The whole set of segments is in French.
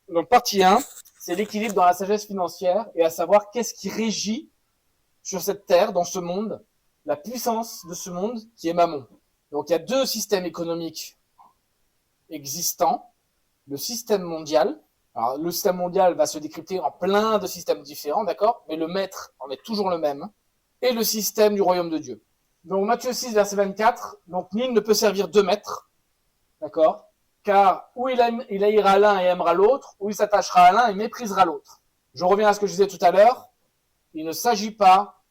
Donc, partie 1, c'est l'équilibre dans la sagesse financière et à savoir qu'est-ce qui régit sur cette terre, dans ce monde, la puissance de ce monde qui est Mammon. Donc, il y a deux systèmes économiques existants. Le système mondial. Alors, le système mondial va se décrypter en plein de systèmes différents, d'accord? Mais le maître en est toujours le même. Et le système du royaume de Dieu. Donc, Matthieu 6, verset 24. Donc, nul ne peut servir deux maîtres, d'accord? Car ou il haïra l'un et aimera l'autre, ou il s'attachera à l'un et méprisera l'autre. Je reviens à ce que je disais tout à l'heure. Il ne s'agit pas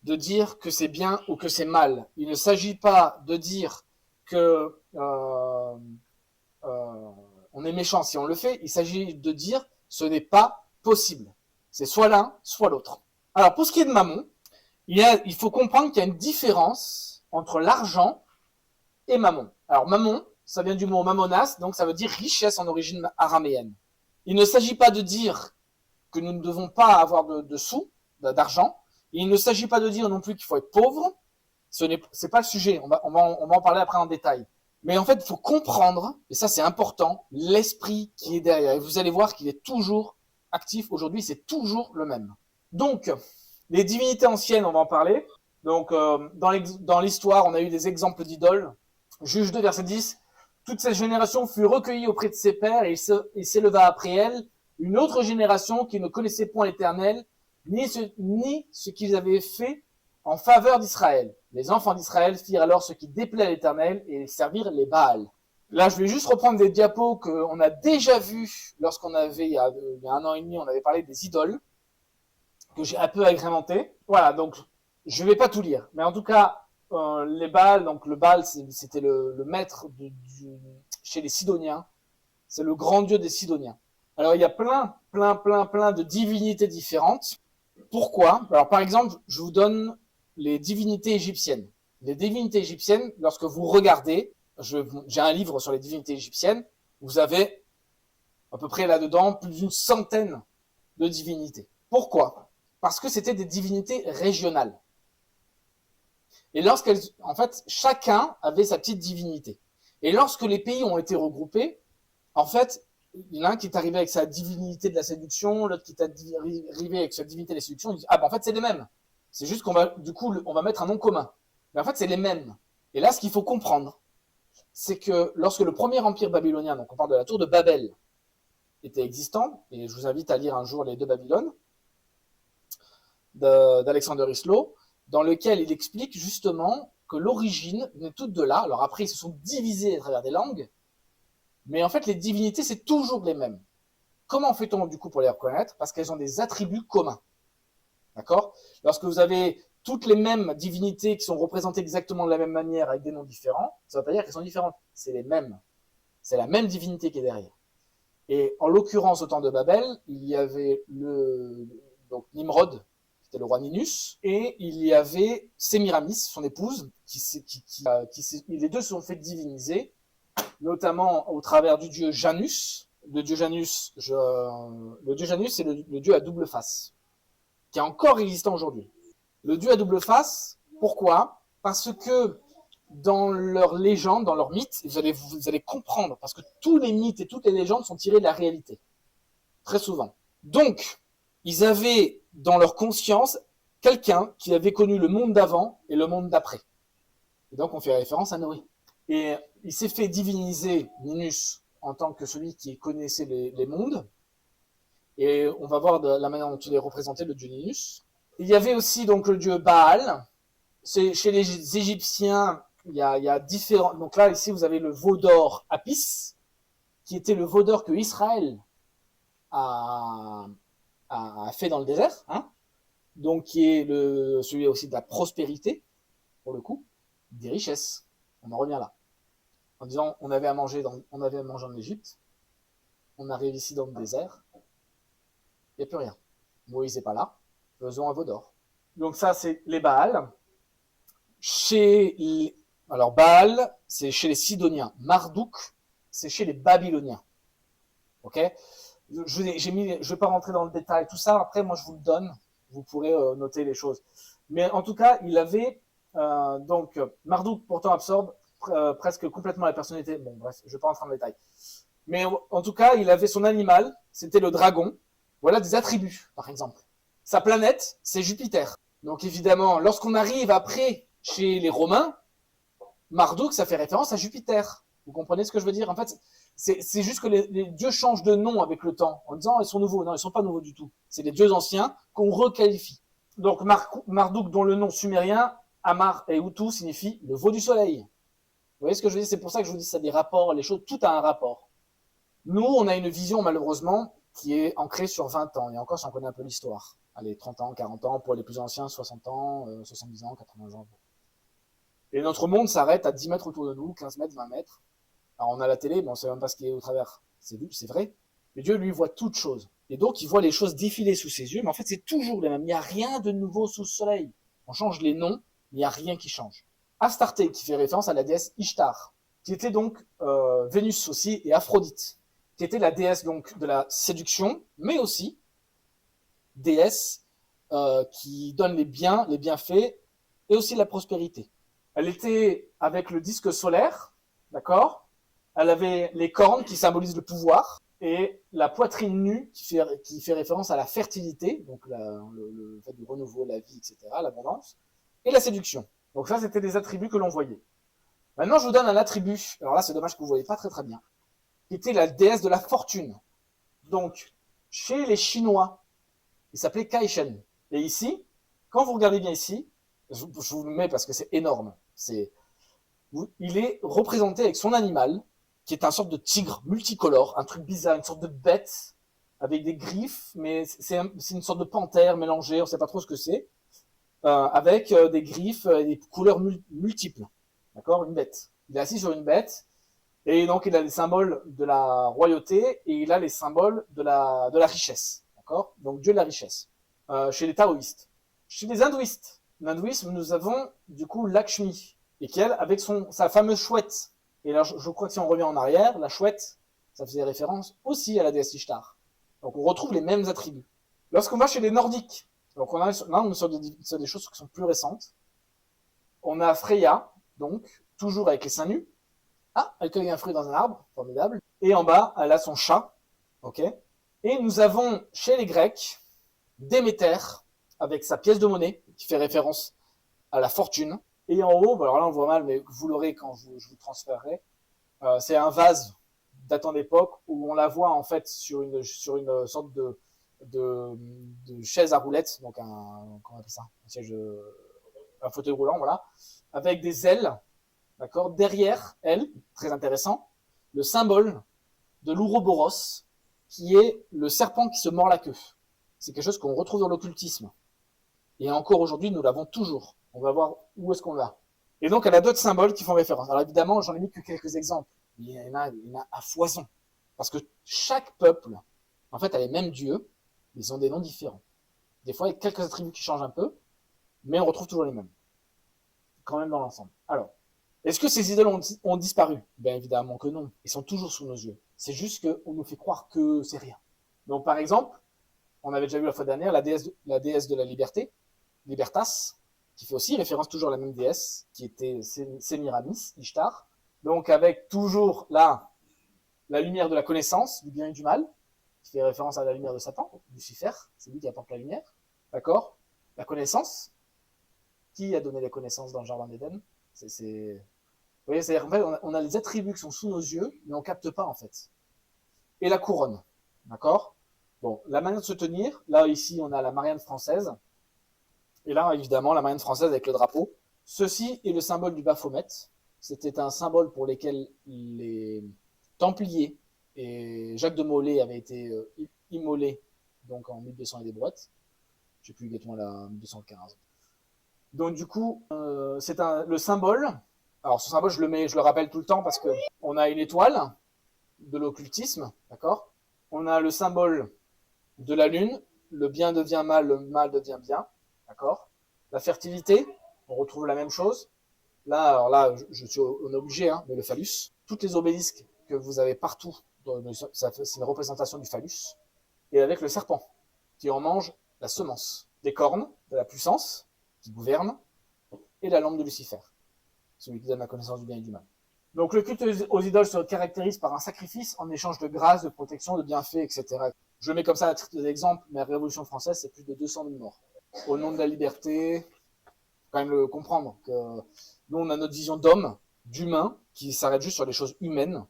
de dire que c'est bien ou que c'est mal. Il ne s'agit pas de dire que on est méchant si on le fait. Il s'agit de dire ce n'est pas possible. C'est soit l'un, soit l'autre. Alors pour ce qui est de Mammon, il faut comprendre qu'il y a une différence entre l'argent et Mammon. Alors Mammon, ça vient du mot mammonas, donc ça veut dire richesse en origine araméenne. Il ne s'agit pas de dire que nous ne devons pas avoir de sous, d'argent. Il ne s'agit pas de dire non plus qu'il faut être pauvre. C'est pas le sujet. On va en parler après en détail. Mais en fait, il faut comprendre, et ça c'est important, l'esprit qui est derrière. Et vous allez voir qu'il est toujours actif. Aujourd'hui, c'est toujours le même. Donc, les divinités anciennes, on va en parler. Donc, dans l'histoire, on a eu des exemples d'idoles. Juge 2, verset 10. Toute cette génération fut recueillie auprès de ses pères et il s'éleva après elle une autre génération qui ne connaissait point l'Éternel, ni ce qu'ils avaient fait en faveur d'Israël. Les enfants d'Israël firent alors ce qui déplaît à l'Éternel et servirent les Baals. Là, je vais juste reprendre des diapos qu'on a déjà vus lorsqu'on avait, il y a 1 an et demi, on avait parlé des idoles, que j'ai un peu agrémenté. Voilà, donc je vais pas tout lire. Mais en tout cas, les Baals, donc le Baal, c'était le maître chez les Sidoniens. C'est le grand dieu des Sidoniens. Alors, il y a plein de divinités différentes. Pourquoi? Alors, par exemple, je vous donne les divinités égyptiennes. Les divinités égyptiennes, lorsque vous regardez, j'ai un livre sur les divinités égyptiennes, vous avez à peu près là-dedans plus d'une centaine de divinités. Pourquoi? Parce que c'était des divinités régionales. Et en fait, chacun avait sa petite divinité. Et lorsque les pays ont été regroupés, en fait, il y en a un qui est arrivé avec sa divinité de la séduction, l'autre qui est arrivé avec sa divinité de la séduction, il dit, ah ben en fait c'est les mêmes. C'est juste qu'on va, du coup, on va mettre un nom commun. Mais en fait c'est les mêmes. Et là, ce qu'il faut comprendre, c'est que lorsque le premier empire babylonien, donc on parle de la tour de Babel, était existant, et je vous invite à lire un jour les deux Babylones, d'Alexander Islo, dans lequel il explique justement que l'origine venait toute de là. Alors après, ils se sont divisés à travers des langues, mais en fait, les divinités, c'est toujours les mêmes. Comment fait-on du coup pour les reconnaître? Parce qu'elles ont des attributs communs. D'accord? Lorsque vous avez toutes les mêmes divinités qui sont représentées exactement de la même manière avec des noms différents, ça ne veut pas dire qu'elles sont différentes. C'est les mêmes. C'est la même divinité qui est derrière. Et en l'occurrence, au temps de Babel, il y avait donc Nimrod, qui était le roi Ninus, et il y avait Sémiramis, son épouse, les deux se sont fait diviniser, notamment au travers du dieu Janus. Le dieu Janus, c'est le dieu à double face, qui est encore existant aujourd'hui. Le dieu à double face, pourquoi? Parce que dans leurs légendes, dans leurs mythes, vous allez comprendre, parce que tous les mythes et toutes les légendes sont tirés de la réalité, très souvent. Donc, ils avaient dans leur conscience quelqu'un qui avait connu le monde d'avant et le monde d'après. Et donc, on fait référence à Noé. Et il s'est fait diviniser, Ninus, en tant que celui qui connaissait les mondes. Et on va voir de la manière dont il est représenté, le dieu Ninus. Il y avait aussi donc le dieu Baal. Chez les Égyptiens, il y a différents. Donc là, ici, vous avez le veau d'or Apis, qui était le veau d'or que Israël a fait dans le désert, hein, donc qui est celui aussi de la prospérité, pour le coup, des richesses. On en revient là. En disant, on avait à manger en Égypte, on arrive ici dans le désert, il n'y a plus rien. Moïse n'est pas là, faisons un veau d'or. Donc ça, c'est les Baals. Alors Baal, c'est chez les Sidoniens. Marduk, c'est chez les Babyloniens. Ok? Je ne vais pas rentrer dans le détail. Tout ça, après, moi, je vous le donne. Vous pourrez noter les choses. Mais en tout cas, il avait donc Marduk pourtant absorbe presque complètement la personnalité. Bon, bref, je ne vais pas rentrer dans le détail. Mais en tout cas, il avait son animal, c'était le dragon. Voilà des attributs, par exemple. Sa planète, c'est Jupiter. Donc évidemment, lorsqu'on arrive après chez les Romains, Marduk, ça fait référence à Jupiter. Vous comprenez ce que je veux dire? En fait, c'est juste que les dieux changent de nom avec le temps, en disant ils sont nouveaux. Non, ils sont pas nouveaux du tout. C'est les dieux anciens qu'on requalifie. Donc Marduk, dont le nom sumérien, Amar et Utu, signifie le veau du soleil. Vous voyez ce que je veux dire? C'est pour ça que je vous dis ça a des rapports, les choses, tout a un rapport. Nous, on a une vision, malheureusement, qui est ancrée sur 20 ans. Et encore, si on connaît un peu l'histoire. Allez, 30 ans, 40 ans, pour les plus anciens, 60 ans, 70 ans, 80 ans. Et notre monde s'arrête à 10 mètres autour de nous, 15 mètres, 20 mètres. Alors on a la télé, mais on ne sait même pas ce qui est au travers. C'est vrai. Mais Dieu, lui, voit toutes choses. Et donc, il voit les choses défiler sous ses yeux, mais en fait, c'est toujours les mêmes. Il n'y a rien de nouveau sous le soleil. On change les noms, mais il n'y a rien qui change. Astarté, qui fait référence à la déesse Ishtar, qui était donc Vénus aussi, et Aphrodite, qui était la déesse donc de la séduction, mais aussi déesse qui donne les biens, les bienfaits, et aussi la prospérité. Elle était avec le disque solaire, d'accord? Elle avait les cornes qui symbolisent le pouvoir et la poitrine nue qui fait référence à la fertilité, donc le fait du renouveau, la vie, etc., l'abondance, et la séduction. Donc ça, c'était des attributs que l'on voyait. Maintenant, je vous donne un attribut, alors là, c'est dommage que vous ne voyez pas très très bien, qui était la déesse de la fortune. Donc, chez les Chinois, il s'appelait Kai Shen. Et ici, quand vous regardez bien ici, je vous le mets parce que c'est énorme, il est représenté avec son animal, qui est un sorte de tigre multicolore, un truc bizarre, une sorte de bête avec des griffes, mais c'est une sorte de panthère mélangée, on ne sait pas trop ce que c'est, avec des griffes et des couleurs multiples. D'accord? Une bête. Il est assis sur une bête, et donc il a les symboles de la royauté, et il a les symboles de la richesse. D'accord? Donc Dieu de la richesse. Chez les taoïstes. Chez les hindouistes, l'hindouisme, nous avons du coup Lakshmi, et qu'elle, avec sa fameuse chouette. Et là, je crois que si on revient en arrière, la chouette, ça faisait référence aussi à la déesse Ishtar. Donc on retrouve les mêmes attributs. Lorsqu'on va chez les nordiques, donc là on est sur des choses qui sont plus récentes. On a Freya, donc toujours avec les seins nus. Ah, elle cueille un fruit dans un arbre, formidable. Et en bas, elle a son chat, ok. Et nous avons chez les Grecs Déméter avec sa pièce de monnaie qui fait référence à la fortune. Et en haut, alors là on voit mal, mais vous l'aurez quand je vous transférerai. C'est un vase datant d'époque où on la voit en fait sur une sorte de chaise à roulettes, donc comment on appelle ça, un fauteuil roulant, voilà, avec des ailes, d'accord. Derrière elle, très intéressant, le symbole de l'Ouroboros, qui est le serpent qui se mord la queue. C'est quelque chose qu'on retrouve dans l'occultisme. Et encore aujourd'hui, nous l'avons toujours. On va voir où est-ce qu'on l'a. Et donc, elle a d'autres symboles qui font référence. Alors évidemment, j'en ai mis que quelques exemples. Il y en a à foison. Parce que chaque peuple, en fait, a les mêmes dieux, mais ils ont des noms différents. Des fois, il y a quelques attributs qui changent un peu, mais on retrouve toujours les mêmes. Quand même dans l'ensemble. Alors, est-ce que ces idoles ont disparu? Bien évidemment que non. Ils sont toujours sous nos yeux. C'est juste qu'on nous fait croire que c'est rien. Donc, par exemple, on avait déjà vu la fois dernière la déesse de la liberté, Libertas, qui fait aussi référence toujours à la même déesse, qui était Sémiramis, Ishtar. Donc avec toujours là la lumière de la connaissance, du bien et du mal, qui fait référence à la lumière de Satan, Lucifer, c'est lui qui apporte la lumière. D'accord? La connaissance. Qui a donné la connaissance dans le jardin d'Éden? Vous voyez, c'est-à-dire qu'en fait, on a les attributs qui sont sous nos yeux, mais on ne capte pas en fait. Et la couronne. D'accord? Bon, la manière de se tenir, là ici on a la Marianne française, et là évidemment la Marianne française avec le drapeau. Ceci est le symbole du Baphomet. C'était un symbole pour lequel les Templiers et Jacques de Molay avaient été immolés donc en 1200 et des brouettes. Je ne sais plus exactement la 1215. Donc du coup, c'est le symbole. Alors ce symbole, je le rappelle tout le temps parce que on a une étoile de l'occultisme, d'accord. On a le symbole de la lune, le bien devient mal, le mal devient bien, d'accord. La fertilité, on retrouve la même chose. Là, alors là, on est obligé, hein, mais le phallus. Toutes les obélisques que vous avez partout, c'est une représentation du phallus. Et avec le serpent, qui en mange la semence. Des cornes, de la puissance, qui gouverne, et la lampe de Lucifer, celui qui donne la connaissance du bien et du mal. Donc le culte aux idoles se caractérise par un sacrifice en échange de grâce, de protection, de bienfaits, etc. Je mets comme ça à titre d'exemple, mais la Révolution française, c'est plus de 200 000 morts. Au nom de la liberté, il faut quand même le comprendre que nous, on a notre vision d'homme, d'humain, qui s'arrête juste sur les choses humaines.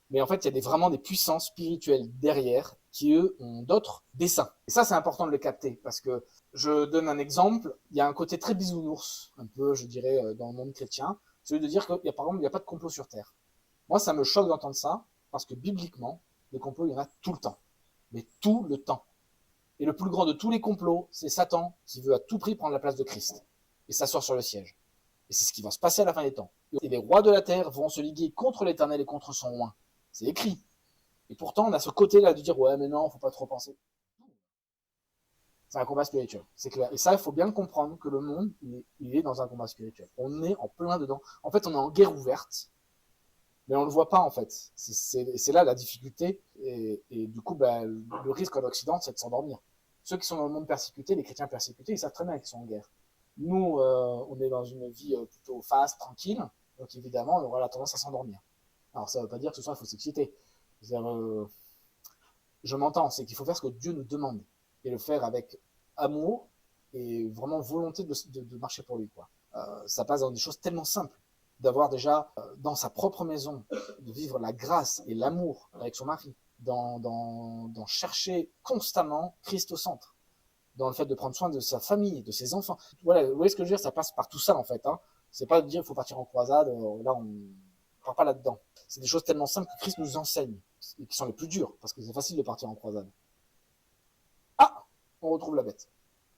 Mais en fait, il y a vraiment des puissances spirituelles derrière qui, eux, ont d'autres desseins. Et ça, c'est important de le capter parce que je donne un exemple. Il y a un côté très bisounours, un peu, je dirais, dans le monde chrétien, celui de dire qu'il y a, par exemple, il n'y a pas de complot sur Terre. Moi, ça me choque d'entendre ça parce que bibliquement, les complots, il y en a tout le temps. Mais tout le temps. Et le plus grand de tous les complots, c'est Satan qui veut à tout prix prendre la place de Christ et s'asseoir sur le siège. Et c'est ce qui va se passer à la fin des temps. Et les rois de la terre vont se liguer contre l'Éternel et contre son roi. C'est écrit. Et pourtant, on a ce côté-là de dire, ouais, mais non, faut pas trop penser. C'est un combat spirituel, c'est clair. Et ça, il faut bien comprendre que le monde, il est dans un combat spirituel. On est en plein dedans. En fait, on est en guerre ouverte, mais on le voit pas, en fait. C'est là la difficulté. Et du coup, le risque en Occident, c'est de s'endormir. Ceux qui sont dans le monde persécuté, les chrétiens persécutés, ils savent très bien qu'ils sont en guerre. Nous, on est dans une vie plutôt fast, tranquille, donc évidemment, on aura la tendance à s'endormir. Alors, ça ne veut pas dire que ce soir, il faut s'exciter. Je m'entends, c'est qu'il faut faire ce que Dieu nous demande et le faire avec amour et vraiment volonté de marcher pour lui, quoi. Ça passe dans des choses tellement simples, d'avoir déjà dans sa propre maison, de vivre la grâce et l'amour avec son mari, dans chercher constamment Christ au centre, dans le fait de prendre soin de sa famille, de ses enfants. Voilà, vous voyez ce que je veux dire, ça passe par tout ça en fait. Hein. C'est pas de dire qu'il faut partir en croisade, là on ne part pas là-dedans. C'est des choses tellement simples que Christ nous enseigne, et qui sont les plus dures, parce que c'est facile de partir en croisade. Ah, on retrouve la bête.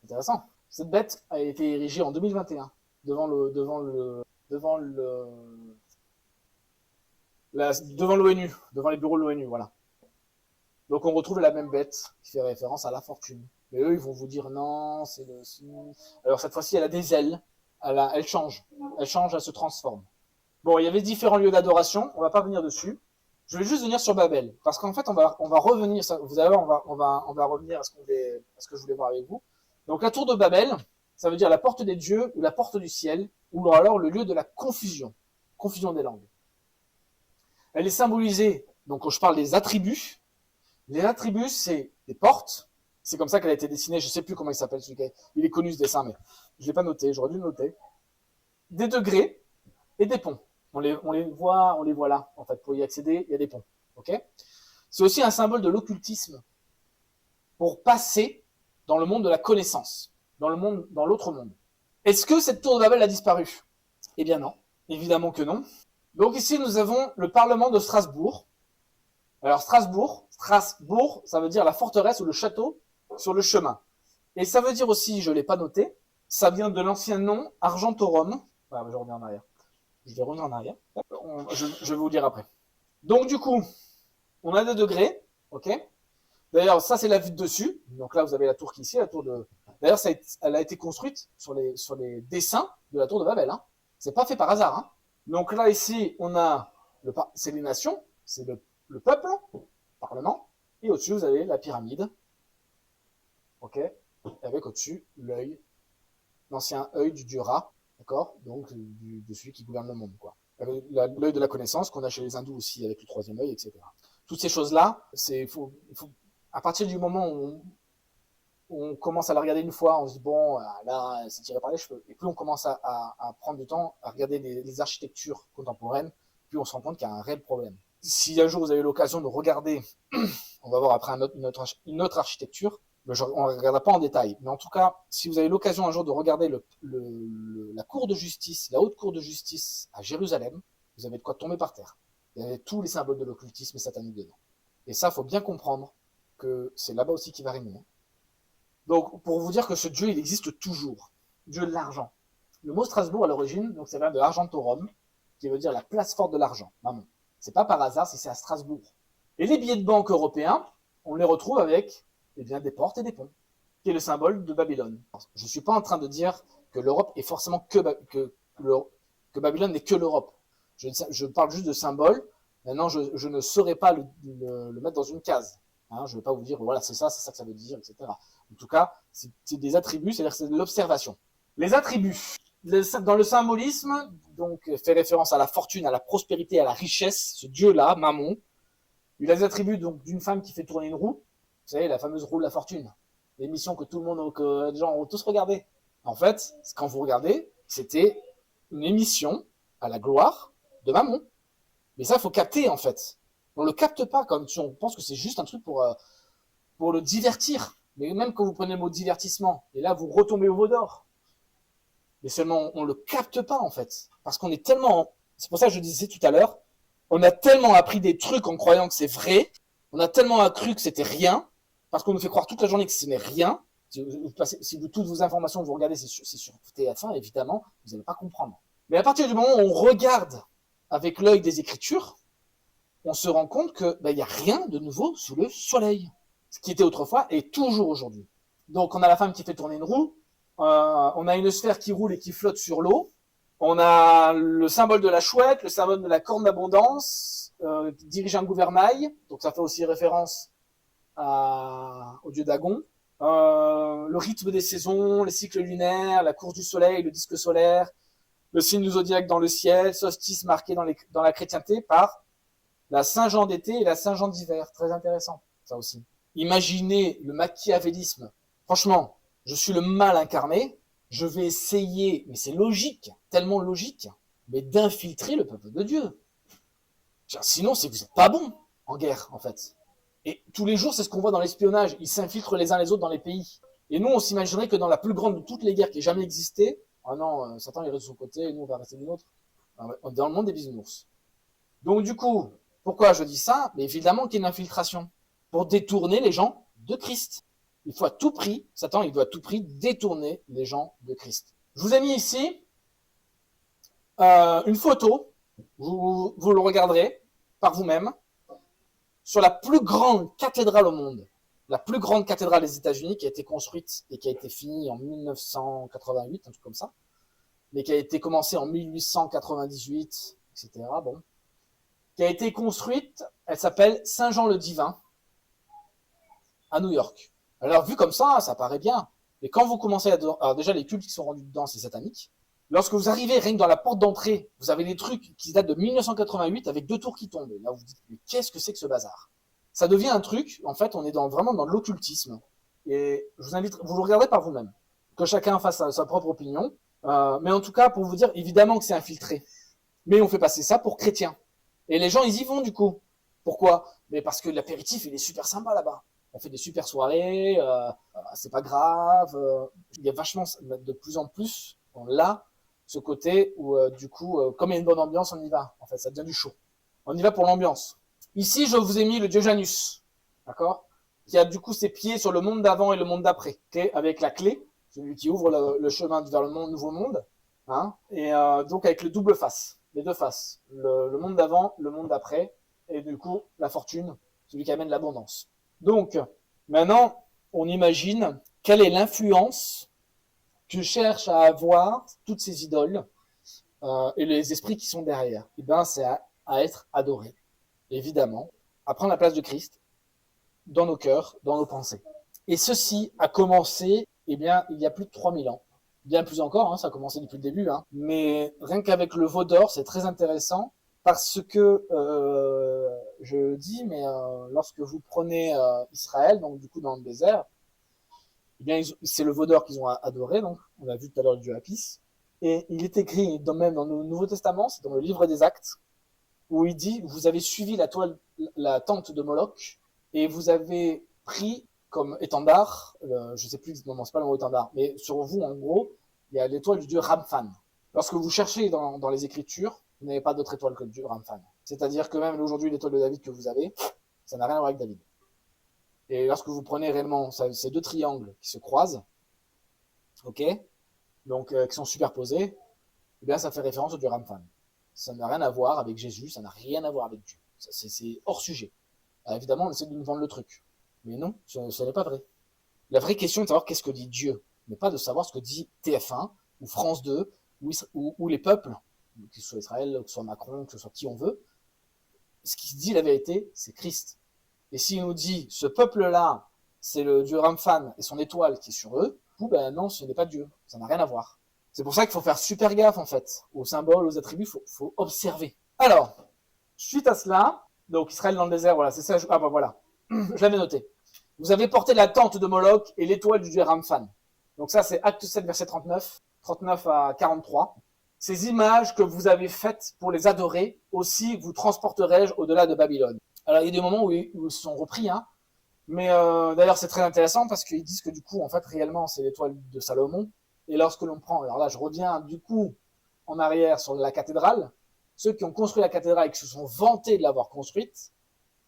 Intéressant. Cette bête a été érigée en 2021 devant l'ONU, devant les bureaux de l'ONU, voilà. Donc on retrouve la même bête qui fait référence à la fortune. Mais eux, ils vont vous dire non, c'est le. Alors cette fois-ci, elle a des ailes, elle change, elle se transforme. Bon, il y avait différents lieux d'adoration, on va pas venir dessus. Je vais juste venir sur Babel, parce qu'en fait, on va revenir, vous allez voir, on va revenir à ce que je voulais voir avec vous. Donc la tour de Babel, ça veut dire la porte des dieux ou la porte du ciel, ou alors le lieu de la confusion des langues. Elle est symbolisée, donc quand je parle des attributs, les attributs, c'est des portes, c'est comme ça qu'elle a été dessinée, je sais plus comment il s'appelle, il est connu ce dessin, mais je l'ai pas noté, j'aurais dû le noter. Des degrés et des ponts. On les voit là, en fait, pour y accéder, il y a des ponts. Okay, c'est aussi un symbole de l'occultisme pour passer dans le monde de la connaissance, dans l'autre monde. Est-ce que cette tour de Babel a disparu? Eh bien non, évidemment que non. Donc ici, nous avons le Parlement de Strasbourg. Alors Strasbourg, ça veut dire la forteresse ou le château sur le chemin. Et ça veut dire aussi, je ne l'ai pas noté, ça vient de l'ancien nom Argentorum. Voilà, je reviens en arrière. Je vais revenir en arrière. Je vais vous le dire après. Donc du coup, on a des degrés, ok. D'ailleurs, ça c'est la vue de dessus. Donc là, vous avez la tour qui est ici, la tour de. D'ailleurs, elle a été construite sur les dessins de la tour de Babel. Hein. C'est pas fait par hasard. Hein. Donc là ici, on a c'est les nations, c'est le peuple, le parlement, et au-dessus vous avez la pyramide, ok, avec au-dessus l'œil, l'ancien œil du dieu Ra, d'accord, donc de celui qui gouverne le monde, quoi. L'œil de la connaissance qu'on a chez les hindous aussi avec le troisième œil, etc. Toutes ces choses-là, à partir du moment où on commence à la regarder une fois, on se dit bon, là, c'est tiré par les cheveux. Et plus on commence à prendre du temps à regarder les architectures contemporaines, plus on se rend compte qu'il y a un réel problème. Si un jour vous avez l'occasion de regarder, on va voir après une autre architecture, on ne regardera pas en détail, mais en tout cas, si vous avez l'occasion un jour de regarder la cour de justice, la haute cour de justice à Jérusalem, vous avez de quoi tomber par terre. Il y avait tous les symboles de l'occultisme satanique dedans. Et ça, il faut bien comprendre que c'est là-bas aussi qu'il va régner. Donc, pour vous dire que ce Dieu, il existe toujours. Dieu de l'argent. Le mot Strasbourg, à l'origine, donc ça vient de Argentorum, qui veut dire la place forte de l'argent. Maman. C'est pas par hasard si c'est à Strasbourg. Et les billets de banque européens, on les retrouve avec des portes et des ponts, qui est le symbole de Babylone. Je suis pas en train de dire que l'Europe est forcément que Babylone n'est que l'Europe. Je parle juste de symbole. Maintenant, je ne saurais pas le mettre dans une case. Hein, je ne vais pas vous dire, voilà, c'est ça que ça veut dire, etc. En tout cas, c'est des attributs, c'est-à-dire que c'est de l'observation. Les attributs. Dans le symbolisme, donc, fait référence à la fortune, à la prospérité, à la richesse. Ce dieu-là, Mammon, il a des attributs donc d'une femme qui fait tourner une roue. Vous savez, la fameuse roue de la fortune. L'émission que tout le monde, que les gens ont tous regardé. En fait, quand vous regardez, c'était une émission à la gloire de Mammon. Mais ça, il faut capter, en fait. On le capte pas comme si on pense que c'est juste un truc pour le divertir. Mais même quand vous prenez le mot divertissement, et là, vous retombez au veau d'or. Mais seulement, on le capte pas, en fait. Parce qu'on est tellement... C'est pour ça que je disais tout à l'heure, on a tellement appris des trucs en croyant que c'est vrai, on a tellement cru que c'était rien, parce qu'on nous fait croire toute la journée que ce n'est rien. Si toutes vos informations que vous regardez, c'est sur TF1, évidemment, vous n'allez pas comprendre. Mais à partir du moment où on regarde avec l'œil des Écritures, on se rend compte que il y a rien de nouveau sous le soleil. Ce qui était autrefois est toujours aujourd'hui. Donc on a la femme qui fait tourner une roue, on a une sphère qui roule et qui flotte sur l'eau, on a le symbole de la chouette, le symbole de la corne d'abondance, qui dirige un gouvernail, donc ça fait aussi référence au dieu Dagon. Le rythme des saisons, les cycles lunaires, la course du soleil, le disque solaire, le signe du zodiaque dans le ciel, solstice marqué dans la chrétienté par la Saint-Jean d'été et la Saint-Jean d'hiver. Très intéressant, ça aussi. Imaginez le machiavélisme. Franchement, je suis le mal incarné, je vais essayer, mais c'est logique, tellement logique, mais d'infiltrer le peuple de Dieu. Sinon, c'est que vous n'êtes pas bon en guerre, en fait. Et tous les jours, c'est ce qu'on voit dans l'espionnage. Ils s'infiltrent les uns les autres dans les pays. Et nous, on s'imaginerait que dans la plus grande de toutes les guerres qui ait jamais existé, ah non, Satan il reste de son côté et nous on va rester du nôtre. On est dans le monde des bisounours. Donc du coup, pourquoi je dis ça? Mais évidemment qu'il y a une infiltration pour détourner les gens de Christ. Il faut à tout prix, Satan il doit à tout prix détourner les gens de Christ. Je vous ai mis ici une photo, vous le regarderez par vous-même, sur la plus grande cathédrale au monde, la plus grande cathédrale des États-Unis qui a été construite et qui a été finie en 1988, un truc comme ça, mais qui a été commencée en 1898, etc. Bon, qui a été construite, elle s'appelle Saint-Jean le Divin, à New York. Alors vu comme ça paraît bien, mais quand vous commencez alors déjà les cultes qui sont rendus dedans, c'est satanique. Lorsque vous arrivez rien que dans la porte d'entrée, vous avez des trucs qui datent de 1988 avec 2 tours qui tombent. Et là, vous vous dites, mais qu'est-ce que c'est que ce bazar? Ça devient un truc, en fait, on est vraiment dans l'occultisme. Et je vous invite, vous le regardez par vous-même. Que chacun fasse sa propre opinion. Mais en tout cas, pour vous dire, évidemment que c'est infiltré. Mais on fait passer ça pour chrétien. Et les gens, ils y vont, du coup. Pourquoi? Mais parce que l'apéritif, il est super sympa là-bas. On fait des super soirées, c'est pas grave. Il y a vachement, de plus en plus, là, ce côté où, du coup, comme il y a une bonne ambiance, on y va. En fait, ça devient du show. On y va pour l'ambiance. Ici, je vous ai mis le dieu Janus, d'accord, qui a du coup ses pieds sur le monde d'avant et le monde d'après, okay, avec la clé, celui qui ouvre le chemin vers le nouveau monde, hein, et donc avec le double face, les deux faces, le monde d'avant, le monde d'après, et du coup, la fortune, celui qui amène l'abondance. Donc, maintenant, on imagine quelle est l'influence que cherchent à avoir toutes ces idoles et les esprits qui sont derrière. Et ben, c'est à être adoré, évidemment, à prendre la place de Christ dans nos cœurs, dans nos pensées. Et ceci a commencé, eh bien, il y a plus de 3000 ans. Bien plus encore, hein, ça a commencé depuis le début. Hein. Mais rien qu'avec le veau d'or, c'est très intéressant parce que, je dis, mais lorsque vous prenez Israël, donc du coup dans le désert, eh bien, c'est le veau d'or qu'ils ont adoré, donc on l'a vu tout à l'heure, le dieu Apis. Et il est écrit même dans le Nouveau Testament, c'est dans le livre des Actes, où il dit, vous avez suivi la tente de Moloch, et vous avez pris comme étendard, je sais plus exactement, c'est pas le mot étendard, mais sur vous, en gros, il y a l'étoile du dieu Ramphan. Lorsque vous cherchez dans les Écritures, vous n'avez pas d'autre étoile que le dieu Ramphan. C'est-à-dire que même aujourd'hui, l'étoile de David que vous avez, ça n'a rien à voir avec David. Et lorsque vous prenez réellement ces 2 triangles qui se croisent, ok, donc qui sont superposés, eh bien ça fait référence au dieu Ramphan. Ça n'a rien à voir avec Jésus, ça n'a rien à voir avec Dieu. C'est hors sujet. Alors, évidemment, on essaie de nous vendre le truc. Mais non, ce n'est pas vrai. La vraie question est de savoir qu'est-ce que dit Dieu, mais pas de savoir ce que dit TF1 ou France 2 ou les peuples, que ce soit Israël, que ce soit Macron, que ce soit qui on veut. Ce qui dit la vérité, c'est Christ. Et s'il nous dit, ce peuple-là, c'est le dieu Ramphan et son étoile qui est sur eux, ben non, ce n'est pas Dieu. Ça n'a rien à voir. C'est pour ça qu'il faut faire super gaffe, en fait, aux symboles, aux attributs, faut observer. Alors, suite à cela, donc Israël dans le désert, voilà, c'est ça, voilà, je l'avais noté. Vous avez porté la tente de Moloch et l'étoile du dieu Ramphan. Donc ça, c'est Acte 7, verset 39 à 43. Ces images que vous avez faites pour les adorer, aussi vous transporterai-je au-delà de Babylone. Alors, il y a des moments où ils se sont repris, hein. Mais d'ailleurs, c'est très intéressant parce qu'ils disent que du coup, en fait, réellement, c'est l'étoile de Salomon. Et lorsque l'on prend, alors là, je reviens du coup en arrière sur la cathédrale, ceux qui ont construit la cathédrale et qui se sont vantés de l'avoir construite,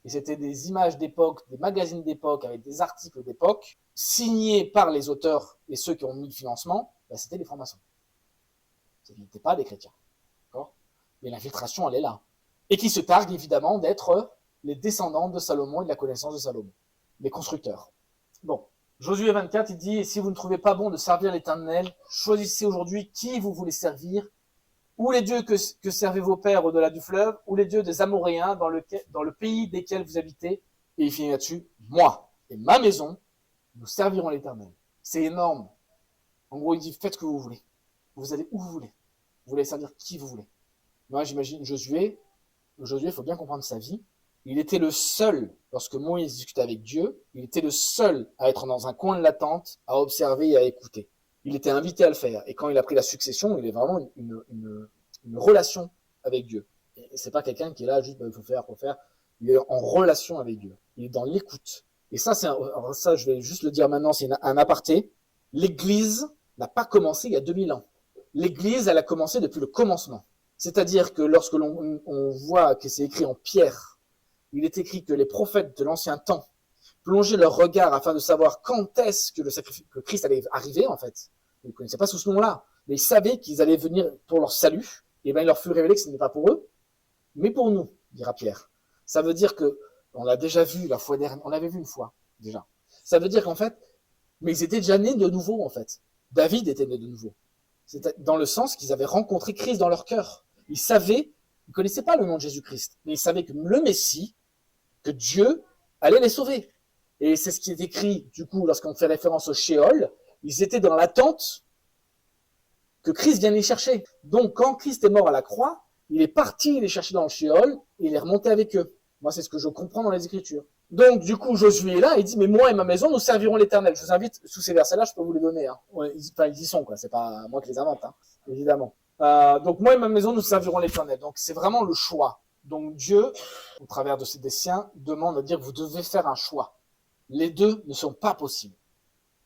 et c'était des images d'époque, des magazines d'époque avec des articles d'époque, signés par les auteurs et ceux qui ont mis le financement, ben, c'était des francs-maçons. Ce n'étaient pas des chrétiens. D'accord ? Mais l'infiltration, elle est là. Et qui se targuent évidemment d'être les descendants de Salomon et de la connaissance de Salomon. Les constructeurs. Bon. Josué 24, il dit, si vous ne trouvez pas bon de servir l'Éternel, choisissez aujourd'hui qui vous voulez servir, ou les dieux que servaient vos pères au-delà du fleuve, ou les dieux des Amoréens dans le pays desquels vous habitez. Et il finit là-dessus, moi et ma maison, nous servirons l'Éternel. C'est énorme. En gros, il dit, faites ce que vous voulez. Vous allez où vous voulez. Vous voulez servir qui vous voulez. Moi, j'imagine Josué, il faut bien comprendre sa vie. Il était le seul, lorsque Moïse discutait avec Dieu, il était le seul à être dans un coin de la tente, à observer et à écouter. Il était invité à le faire. Et quand il a pris la succession, il est vraiment une relation avec Dieu. Et c'est pas quelqu'un qui est là juste, il faut faire. Il est en relation avec Dieu. Il est dans l'écoute. Et ça, ça, je vais juste le dire maintenant, c'est un aparté. L'Église n'a pas commencé il y a 2000 ans. L'Église, elle a commencé depuis le commencement. C'est-à-dire que lorsque on voit que c'est écrit en pierre, il est écrit que les prophètes de l'ancien temps plongeaient leur regard afin de savoir quand est-ce que Christ allait arriver, en fait. Ils ne connaissaient pas sous ce nom-là, mais ils savaient qu'ils allaient venir pour leur salut. Et bien, il leur fut révélé que ce n'est pas pour eux, mais pour nous, dira Pierre. Ça veut dire que, on l'a déjà vu la fois dernière, on l'avait vu une fois, déjà. Ça veut dire qu'en fait, mais ils étaient déjà nés de nouveau, en fait. David était né de nouveau. C'était dans le sens qu'ils avaient rencontré Christ dans leur cœur. Ils savaient, ils connaissaient pas le nom de Jésus-Christ, mais ils savaient que le Messie, que Dieu allait les sauver. Et c'est ce qui est écrit, du coup, lorsqu'on fait référence au Shéol, ils étaient dans l'attente que Christ vienne les chercher. Donc, quand Christ est mort à la croix, il est parti les chercher dans le Shéol et il est remonté avec eux. Moi, c'est ce que je comprends dans les Écritures. Donc, du coup, Josué est là, il dit, mais moi et ma maison, nous servirons l'Éternel. Je vous invite, sous ces versets-là, je peux vous les donner. Hein. Ils y sont, quoi. C'est pas moi qui les invente, hein, évidemment. Donc, moi et ma maison, nous servirons l'Éternel. Donc, c'est vraiment le choix. Donc, Dieu, au travers de des siens, demande à dire que vous devez faire un choix. Les deux ne sont pas possibles.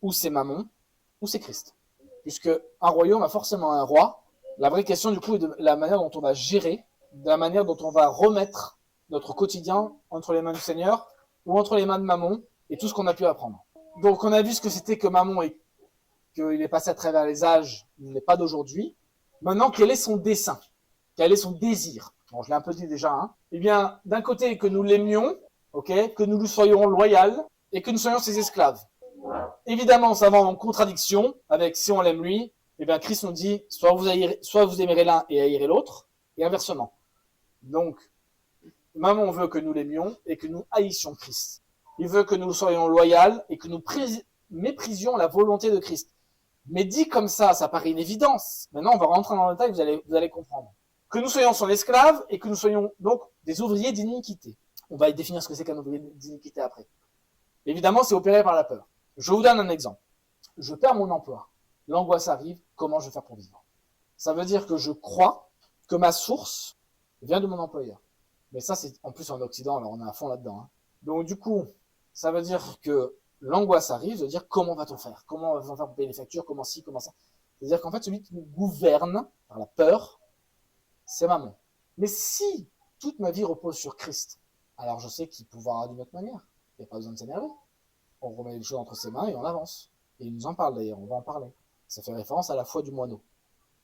Ou c'est Mammon, ou c'est Christ. Puisque un royaume a forcément un roi. La vraie question, du coup, est de la manière dont on va gérer, de la manière dont on va remettre notre quotidien entre les mains du Seigneur ou entre les mains de Mammon et tout ce qu'on a pu apprendre. Donc, on a vu ce que c'était que Mammon et qu'il est passé à travers les âges, il n'est pas d'aujourd'hui. Maintenant, quel est son dessein? Quel est son désir? Bon, je l'ai un peu dit déjà, hein. Eh bien, d'un côté, que nous l'aimions, ok, que nous lui soyons loyaux et que nous soyons ses esclaves. Évidemment, ça va en contradiction avec si on l'aime lui, eh bien, Christ nous dit, soit vous aimerez l'un et haïrez l'autre, et inversement. Donc, Mammon veut que nous l'aimions et que nous haïssions Christ. Il veut que nous soyons loyaux et que nous méprisions la volonté de Christ. Mais dit comme ça paraît une évidence. Maintenant, on va rentrer dans le détail, vous allez comprendre. Que nous soyons son esclave et que nous soyons donc des ouvriers d'iniquité. On va définir ce que c'est qu'un ouvrier d'iniquité après. Évidemment, c'est opéré par la peur. Je vous donne un exemple. Je perds mon emploi. L'angoisse arrive. Comment je vais faire pour vivre? Ça veut dire que je crois que ma source vient de mon employeur. Mais ça, c'est en plus en Occident, alors on est à fond là-dedans. Hein. Donc du coup, ça veut dire que l'angoisse arrive, de dire comment va-t-on faire? Comment va-t-on faire pour payer les factures? Comment ci, comment ça? C'est-à-dire qu'en fait, celui qui nous gouverne par la peur, c'est Mammon. Mais si toute ma vie repose sur Christ, alors je sais qu'il pourra d'une autre manière. Il n'y a pas besoin de s'énerver. On remet les choses entre ses mains et on avance. Et il nous en parle d'ailleurs, on va en parler. Ça fait référence à la foi du moineau.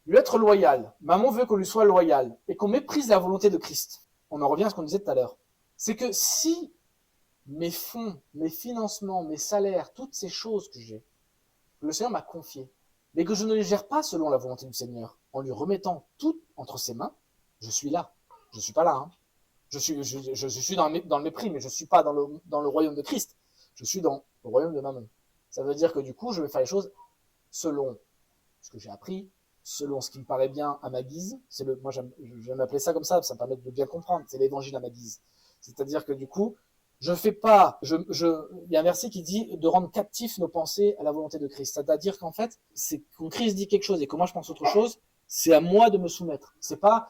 Lui être loyal. Mammon veut qu'on lui soit loyal et qu'on méprise la volonté de Christ. On en revient à ce qu'on disait tout à l'heure. C'est que si mes fonds, mes financements, mes salaires, toutes ces choses que j'ai, que le Seigneur m'a confiées, mais que je ne les gère pas selon la volonté du Seigneur, en lui remettant tout entre ses mains, je suis là. Je ne suis pas là. Hein. Je suis dans le mépris, mais je ne suis pas dans le royaume de Christ. Je suis dans le royaume de Mammon. Ça veut dire que du coup, je vais faire les choses selon ce que j'ai appris, selon ce qui me paraît bien à ma guise. Moi j'aime appeler ça comme ça me permet de bien comprendre. C'est l'évangile à ma guise. C'est-à-dire que du coup, je fais pas, il y a un verset qui dit de rendre captifs nos pensées à la volonté de Christ. C'est-à-dire qu'en fait, c'est quand Christ dit quelque chose et que moi je pense autre chose, c'est à moi de me soumettre. C'est pas,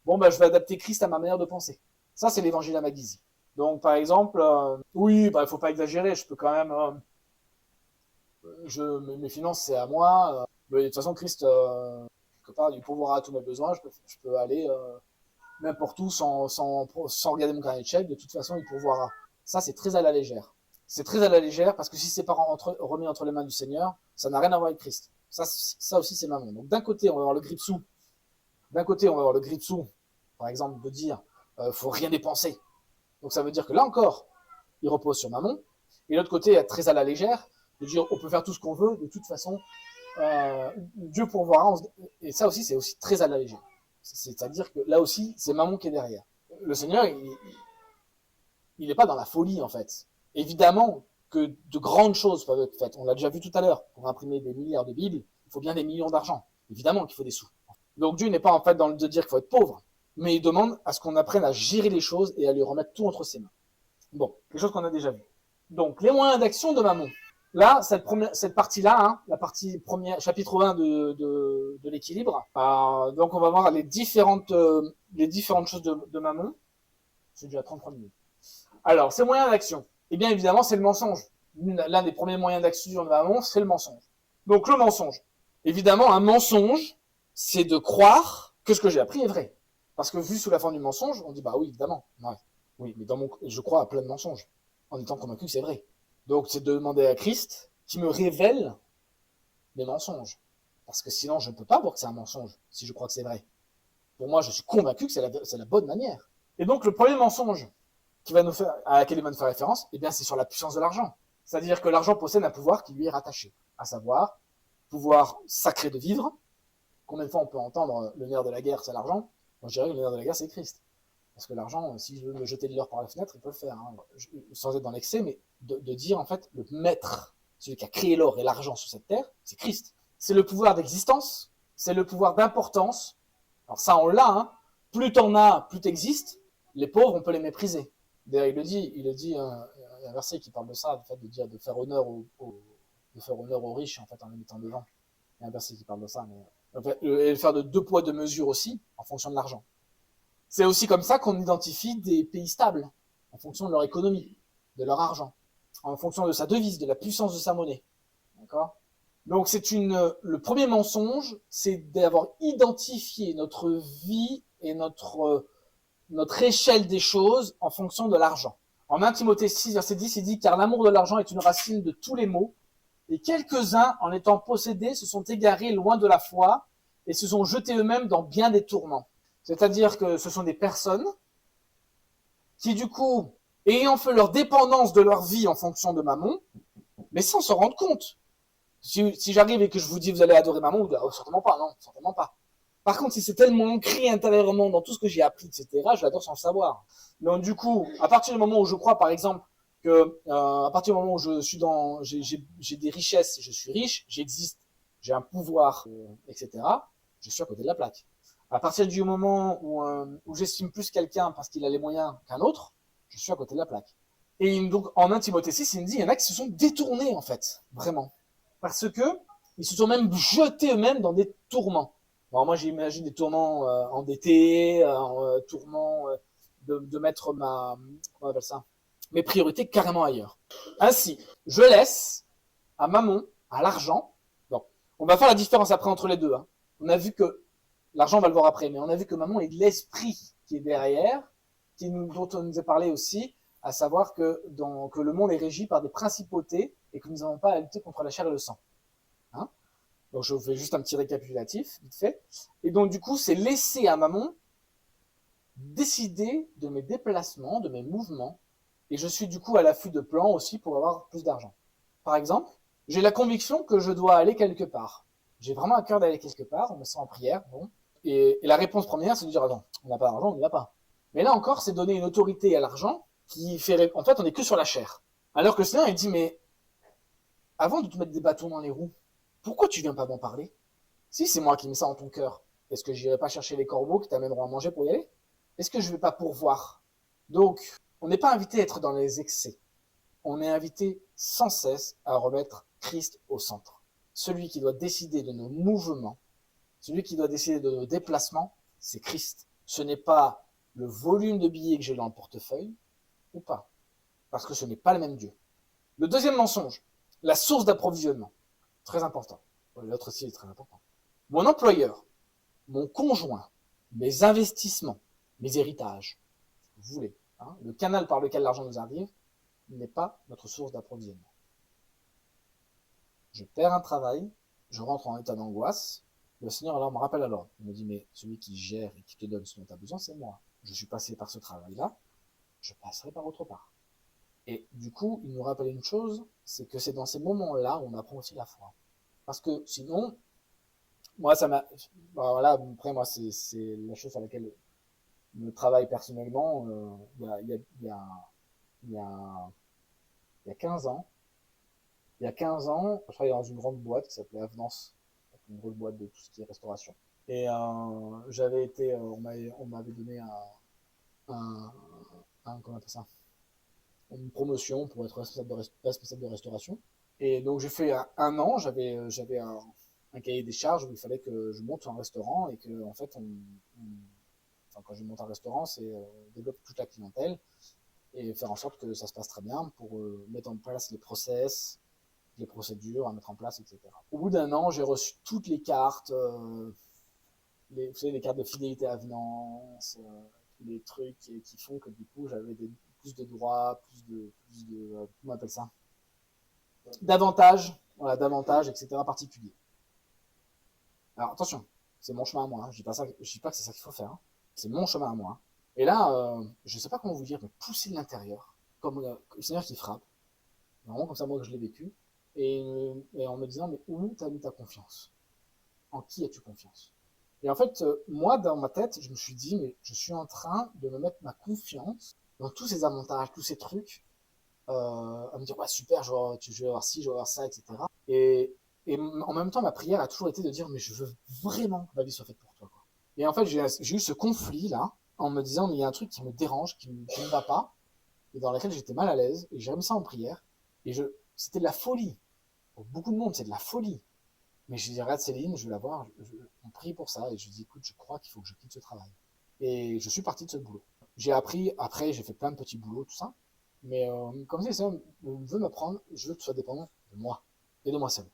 je vais adapter Christ à ma manière de penser. Ça, c'est l'évangile à ma guise. Donc, par exemple, il faut pas exagérer. Je peux quand même, mes finances, c'est à moi. Mais de toute façon, Christ, quelque part, il pourvoira à tous mes besoins. Je peux aller n'importe où sans regarder mon carnet de chèques. De toute façon, il pourvoira. Ça, c'est très à la légère. C'est très à la légère parce que si c'est pas remis entre les mains du Seigneur, ça n'a rien à voir avec Christ. Ça aussi, c'est maman. Donc, d'un côté, on va avoir le gripsou. D'un côté, on va avoir le gripsou, par exemple, de dire faut rien dépenser. Donc, ça veut dire que là encore, il repose sur maman. Et de l'autre côté, très à la légère, de dire on peut faire tout ce qu'on veut, de toute façon, Dieu pourvoira. Et ça aussi, c'est aussi très à la légère. C'est-à-dire que là aussi, c'est maman qui est derrière. Le Seigneur, il n'est pas dans la folie, en fait. Évidemment que de grandes choses peuvent être faites. On l'a déjà vu tout à l'heure. Pour imprimer des milliards de Bibles, il faut bien des millions d'argent. Évidemment qu'il faut des sous. Donc Dieu n'est pas en fait dans le de dire qu'il faut être pauvre, mais il demande à ce qu'on apprenne à gérer les choses et à lui remettre tout entre ses mains. Bon, quelque chose qu'on a déjà vu. Donc, les moyens d'action de maman. Là, cette partie-là, hein, la partie première, chapitre 1 de l'équilibre. Donc, on va voir les différentes choses de maman. C'est déjà 33 minutes. Alors, ces moyens d'action. Eh bien, évidemment, c'est le mensonge. L'un des premiers moyens d'action de maman, c'est le mensonge. Donc, le mensonge. Évidemment, un mensonge, c'est de croire que ce que j'ai appris est vrai. Parce que vu sous la forme du mensonge, on dit, oui, évidemment. Ouais. Oui, mais je crois à plein de mensonges, en étant convaincu que c'est vrai. Donc, c'est de demander à Christ qui me révèle mes mensonges. Parce que sinon, je ne peux pas voir que c'est un mensonge, si je crois que c'est vrai. Pour moi, je suis convaincu que c'est la bonne manière. Et donc, le premier mensonge à laquelle il va nous faire référence, eh bien, c'est sur la puissance de l'argent. C'est-à-dire que l'argent possède un pouvoir qui lui est rattaché. À savoir, pouvoir sacré de vivre. Combien de fois on peut entendre le nerf de la guerre, c'est l'argent? Moi, je dirais que le nerf de la guerre, c'est Christ. Parce que l'argent, si je veux me jeter de l'or par la fenêtre, il peut le faire, hein. Sans être dans l'excès, mais de dire en fait, le maître, celui qui a créé l'or et l'argent sur cette terre, c'est Christ. C'est le pouvoir d'existence, c'est le pouvoir d'importance. Alors ça, on l'a, hein. Plus t'en as, plus t'existes. Les pauvres, on peut les mépriser. D'ailleurs, il le dit, il y a un verset qui parle de ça, le fait de faire honneur aux riches, en fait, en les mettant devant. Il y a un verset qui parle de ça, mais et faire de 2 poids 2 mesures aussi, en fonction de l'argent. C'est aussi comme ça qu'on identifie des pays stables, en fonction de leur économie, de leur argent, en fonction de sa devise, de la puissance de sa monnaie. D'accord? Donc le premier mensonge, c'est d'avoir identifié notre vie et notre échelle des choses en fonction de l'argent. En 1 Timothée 6, verset 10, il dit « Car l'amour de l'argent est une racine de tous les maux, et quelques-uns, en étant possédés, se sont égarés loin de la foi, et se sont jetés eux-mêmes dans bien des tourments. » C'est-à-dire que ce sont des personnes qui, du coup, ayant fait leur dépendance de leur vie en fonction de maman, mais sans s'en rendre compte. Si j'arrive et que je vous dis vous allez adorer maman, vous dites certainement pas, non, certainement pas. Par contre, si c'est tellement ancré intérieurement dans tout ce que j'ai appris, etc., je l'adore sans le savoir. Donc du coup, à partir du moment où je crois, par exemple, que à partir du moment où je suis j'ai des richesses, je suis riche, j'existe, j'ai un pouvoir, etc., je suis à côté de la plaque. À partir du moment où j'estime plus quelqu'un parce qu'il a les moyens qu'un autre, je suis à côté de la plaque. Et donc, en 1 Timothée 6, il me dit, il y en a qui se sont détournés, en fait, vraiment. Parce que ils se sont même jetés eux-mêmes dans des tourments. Alors moi, j'imagine des tourments endettés, tourments de mettre comment on appelle ça, mes priorités carrément ailleurs. Ainsi, je laisse à maman, à l'argent. Bon, on va faire la différence après entre les deux. Hein. On a vu que l'argent, on va le voir après, mais on a vu que maman est l'esprit qui est derrière, dont on nous a parlé aussi, à savoir que le monde est régi par des principautés et que nous n'avons pas à lutter contre la chair et le sang. Hein? Donc je vous fais juste un petit récapitulatif, vite fait. Et donc du coup, c'est laisser à maman décider de mes déplacements, de mes mouvements, et je suis du coup à l'affût de plans aussi pour avoir plus d'argent. Par exemple, j'ai la conviction que je dois aller quelque part. J'ai vraiment à cœur d'aller quelque part, on me sent en prière, bon. Et la réponse première, c'est de dire, attends, on n'a pas d'argent, on n'y va pas. Mais là encore, c'est donner une autorité à l'argent qui fait, en fait, on n'est que sur la chair. Alors que le Seigneur, il dit, mais avant de te mettre des bâtons dans les roues, pourquoi tu viens pas m'en parler? Si c'est moi qui mets ça en ton cœur, est-ce que j'irai pas chercher les corbeaux qui t'amèneront à manger pour y aller? Est-ce que je vais pas pourvoir? Donc, on n'est pas invité à être dans les excès. On est invité sans cesse à remettre Christ au centre. Celui qui doit décider de nos mouvements, celui qui doit décider de nos déplacements, c'est Christ. Ce n'est pas le volume de billets que j'ai dans le portefeuille, ou pas. Parce que ce n'est pas le même Dieu. Le deuxième mensonge, la source d'approvisionnement. Très important. L'autre aussi est très important. Mon employeur, mon conjoint, mes investissements, mes héritages, vous voulez, hein, le canal par lequel l'argent nous arrive, n'est pas notre source d'approvisionnement. Je perds un travail, je rentre en état d'angoisse, le Seigneur alors me rappelle à l'ordre. Il me dit, mais celui qui gère et qui te donne ce dont tu as besoin, c'est moi. Je suis passé par ce travail-là, je passerai par autre part. Et du coup, il nous rappelle une chose, c'est que c'est dans ces moments-là où on apprend aussi la foi. Parce que sinon, moi, ça m'a... Voilà, après, moi, c'est la chose sur laquelle je travaille personnellement. Il y a 15 ans, je travaillais dans une grande boîte qui s'appelait Avenance, une grosse boîte de tout ce qui est restauration. Et j'avais été, on m'avait donné comment on appelle ça, une promotion pour être responsable de restauration. Et donc j'ai fait un an, j'avais un cahier des charges où il fallait que je monte un restaurant et que en fait, enfin, quand je monte un restaurant, c'est développer toute la clientèle et faire en sorte que ça se passe très bien pour mettre en place les process, les procédures à mettre en place, etc. Au bout d'un an, j'ai reçu toutes les cartes, vous savez, les cartes de fidélité avenance, les trucs qui font que du coup, j'avais plus de droits, comment on appelle ça, davantage, voilà, davantage, etc. particuliers. Alors attention, c'est mon chemin à moi. Hein. Je dis pas que c'est ça qu'il faut faire. Hein. C'est mon chemin à moi. Et là, je sais pas comment vous dire, mais pousser de l'intérieur, comme le Seigneur qui frappe. Vraiment comme ça, moi, que je l'ai vécu. Et en me disant, mais où t'as mis ta confiance? En qui as-tu confiance? Et en fait, moi, dans ma tête, je me suis dit, mais je suis en train de me mettre ma confiance dans tous ces avantages, tous ces trucs, à me dire, ouais, super, je vais avoir ci, je vais avoir ça, etc. Et en même temps, ma prière a toujours été de dire, mais je veux vraiment que ma vie soit faite pour toi, quoi. Et en fait, j'ai eu ce conflit-là, en me disant, mais il y a un truc qui me dérange, qui ne va pas, et dans lequel j'étais mal à l'aise, et j'ai remis ça en prière, et c'était de la folie. Pour beaucoup de monde, c'est de la folie. Mais je dis, regarde Céline, je vais la voir, on prie pour ça, et je dis, écoute, je crois qu'il faut que je quitte ce travail. Et je suis parti de ce boulot. J'ai appris, après, j'ai fait plein de petits boulots, tout ça, mais comme ça, ça veut m'apprendre, je veux que tu sois dépendant de moi, et de moi seul.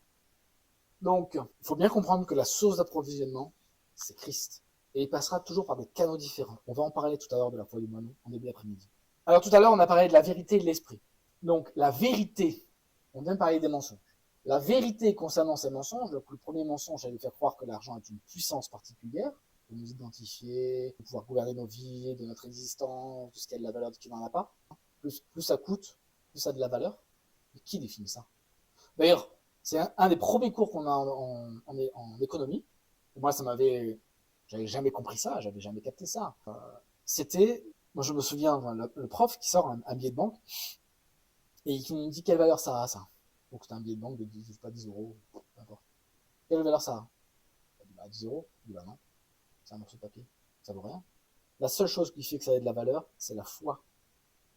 Donc, il faut bien comprendre que la source d'approvisionnement, c'est Christ. Et il passera toujours par des canaux différents. On va en parler tout à l'heure de la foi du moineau, en début d'après-midi. Alors tout à l'heure, on a parlé de la vérité et de l'esprit. Donc, la vérité, on vient de parler des mensonges. La vérité concernant ces mensonges, donc le premier mensonge, c'est de faire croire que l'argent est une puissance particulière, de nous identifier, de pouvoir gouverner nos vies, de notre existence, de ce qui a de la valeur, de ce qui n'en a pas. Plus ça coûte, plus ça a de la valeur. Mais qui définit ça? D'ailleurs, c'est un des premiers cours qu'on a en économie. Moi, j'avais jamais compris ça, j'avais jamais capté ça. Moi je me souviens, le prof qui sort un billet de banque et qui nous dit quelle valeur ça a, ça. Donc c'est un billet de banque de 10, pas 10 euros, peu importe. Quelle valeur ça a? Bah, 10 euros. Je dis, bah non, c'est un morceau de papier, ça vaut rien. La seule chose qui fait que ça ait de la valeur, c'est la foi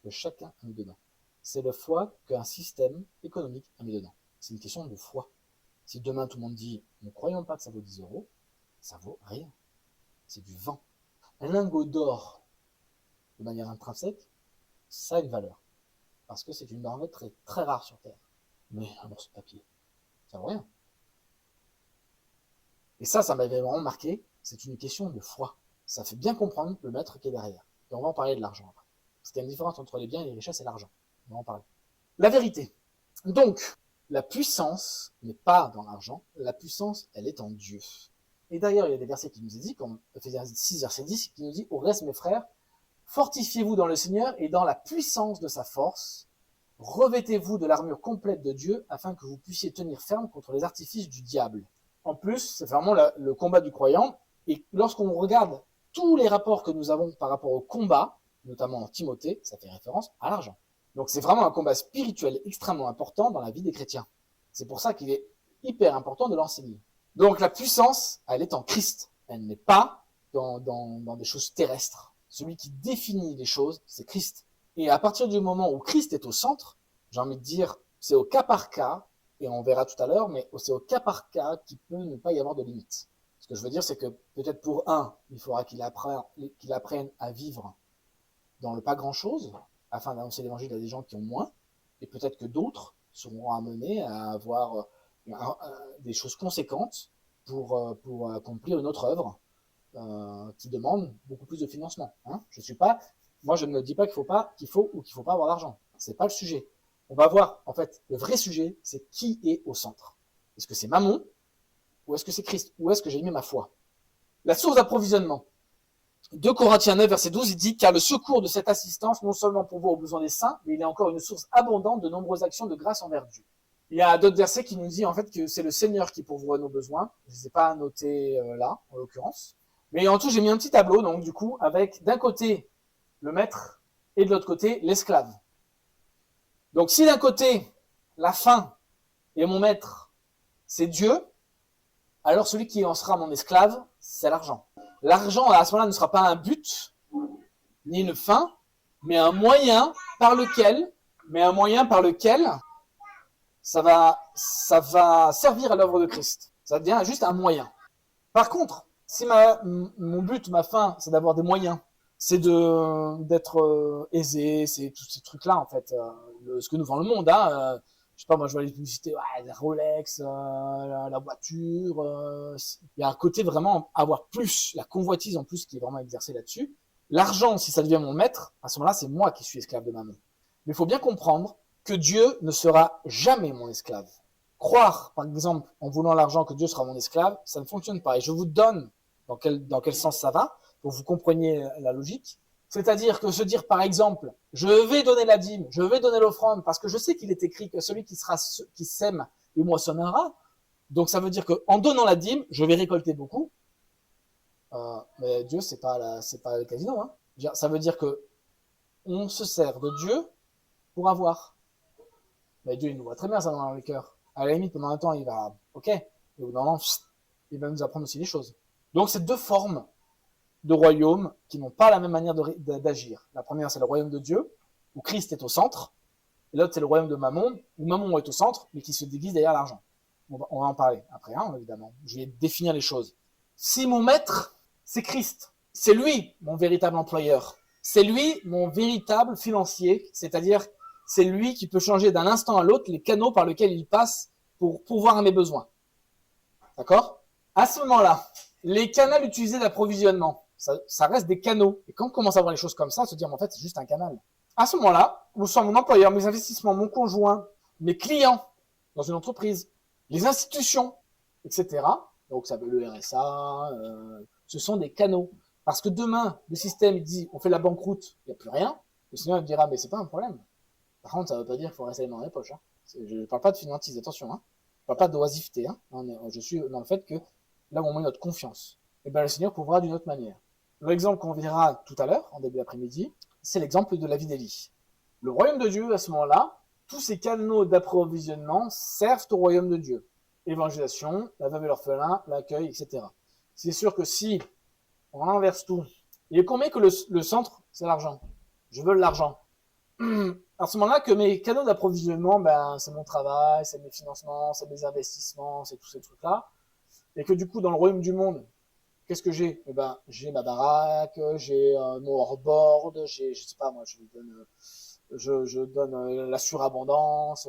que chacun a mis dedans. C'est la foi qu'un système économique a mis dedans. C'est une question de foi. Si demain tout le monde dit, ne croyons pas que ça vaut 10 euros, ça vaut rien. C'est du vent. Un lingot d'or, de manière intrinsèque, ça a une valeur. Parce que c'est une denrée très, très rare sur Terre. Mais un morceau de papier, ça vaut rien. Et ça m'avait vraiment marqué. C'est une question de foi. Ça fait bien comprendre le maître qui est derrière. Et on va en parler de l'argent après. Parce qu'il y a une différence entre les biens et les richesses et l'argent. On va en parler. La vérité. Donc, la puissance n'est pas dans l'argent. La puissance, elle est en Dieu. Et d'ailleurs, il y a des versets qui nous disent, comme Ephésiens 6, verset 10, qui nous dit, au reste, mes frères, fortifiez-vous dans le Seigneur et dans la puissance de sa force. Revêtez-vous de l'armure complète de Dieu afin que vous puissiez tenir ferme contre les artifices du diable. En plus, c'est vraiment le combat du croyant. Et lorsqu'on regarde tous les rapports que nous avons par rapport au combat, notamment en Timothée, ça fait référence à l'argent. Donc c'est vraiment un combat spirituel extrêmement important dans la vie des chrétiens. C'est pour ça qu'il est hyper important de l'enseigner. Donc la puissance, elle est en Christ. Elle n'est pas dans des choses terrestres. Celui qui définit les choses, c'est Christ. Et à partir du moment où Christ est au centre, j'ai envie de dire, c'est au cas par cas, et on verra tout à l'heure, mais c'est au cas par cas qu'il peut ne pas y avoir de limite. Ce que je veux dire, c'est que peut-être pour un, il faudra qu'il apprenne à vivre dans le pas grand-chose, afin d'annoncer l'évangile à des gens qui ont moins, et peut-être que d'autres seront amenés à avoir des choses conséquentes pour accomplir une autre œuvre qui demande beaucoup plus de financement. Hein. Moi je ne dis pas qu'il faut ou qu'il faut pas avoir d'argent. C'est pas le sujet. On va voir, en fait, le vrai sujet, c'est qui est au centre. Est-ce que c'est Mammon ou est-ce que c'est Christ? Ou est-ce que j'ai mis ma foi? La source d'approvisionnement. 2 Corinthiens 9, verset 12, il dit « Car le secours de cette assistance, non seulement pourvoit aux besoins des saints, mais il est encore une source abondante de nombreuses actions de grâce envers Dieu. » Il y a d'autres versets qui nous disent en fait que c'est le Seigneur qui pourvoit nos besoins. Je ne les ai pas notés là, en l'occurrence. Mais en tout, j'ai mis un petit tableau, donc du coup, avec d'un côté le maître et de l'autre côté l'esclave. Donc si d'un côté, la fin et mon maître, c'est Dieu, alors celui qui en sera mon esclave, c'est l'argent. L'argent, à ce moment-là, ne sera pas un but, ni une fin, mais un moyen par lequel ça va servir à l'œuvre de Christ. Ça devient juste un moyen. Par contre, si mon but, ma fin, c'est d'avoir des moyens, c'est d'être aisé, c'est tous ces trucs-là, en fait, ce que nous vend le monde, hein, je sais pas, moi je vois les publicités, la Rolex, la voiture, il y a un côté vraiment avoir plus, la convoitise en plus qui est vraiment exercée là-dessus. L'argent, si ça devient mon maître, à ce moment-là, c'est moi qui suis esclave de Mammon. Mais il faut bien comprendre que Dieu ne sera jamais mon esclave. Croire, par exemple, en voulant l'argent que Dieu sera mon esclave, ça ne fonctionne pas. Et je vous donne dans quel sens ça va, pour que vous compreniez la logique. C'est-à-dire que se dire, par exemple, je vais donner la dîme, je vais donner l'offrande, parce que je sais qu'il est écrit que celui qui sème, il moissonnera. Donc ça veut dire qu'en donnant la dîme, je vais récolter beaucoup. Mais Dieu, c'est pas le casino. Hein. Ça veut dire que on se sert de Dieu pour avoir. Mais Dieu, il nous voit très bien ça dans le cœur. À la limite, pendant un temps, il va, ok, et au bout d'un moment, il va nous apprendre aussi les choses. Donc c'est deux formes de royaumes qui n'ont pas la même manière d'agir. La première, c'est le royaume de Dieu, où Christ est au centre. Et l'autre, c'est le royaume de Mammon, où Mammon est au centre, mais qui se déguise derrière l'argent. On va en parler après, hein, évidemment. Je vais définir les choses. Si mon maître, c'est Christ, c'est lui mon véritable employeur, c'est lui mon véritable financier, c'est-à-dire c'est lui qui peut changer d'un instant à l'autre les canaux par lesquels il passe pour pourvoir à mes besoins. D'accord? À ce moment-là, les canaux utilisés d'approvisionnement, ça reste des canaux. Et quand on commence à voir les choses comme ça, se dire, mais en fait, c'est juste un canal. À ce moment-là, où sont mon employeur, mes investissements, mon conjoint, mes clients dans une entreprise, les institutions, etc. Donc, ça veut le RSA, ce sont des canaux. Parce que demain, le système, il dit, on fait la banqueroute, il n'y a plus rien. Le Seigneur me dira, mais c'est pas un problème. Par contre, ça ne veut pas dire qu'il faut rester les mains dans les poches. Hein. Je ne parle pas de finantise, attention. Hein. Je ne parle pas d'oisiveté. Hein. Je suis dans le fait que là où on met notre confiance, et ben le Seigneur pourra d'une autre manière. L'exemple qu'on verra tout à l'heure, en début d'après-midi, c'est l'exemple de la vie d'Élie. Le royaume de Dieu, à ce moment-là, tous ces canaux d'approvisionnement servent au royaume de Dieu. Évangélisation, la veuve et l'orphelin, l'accueil, etc. C'est sûr que si on inverse tout, il est combien que le centre, c'est l'argent. Je veux l'argent. À ce moment-là, que mes canaux d'approvisionnement, ben, c'est mon travail, c'est mes financements, c'est mes investissements, c'est tous ces trucs-là. Et que du coup, dans le royaume du monde, qu'est-ce que j'ai? Eh ben, j'ai ma baraque, j'ai mon hors-board, je sais pas, moi, je donne la surabondance,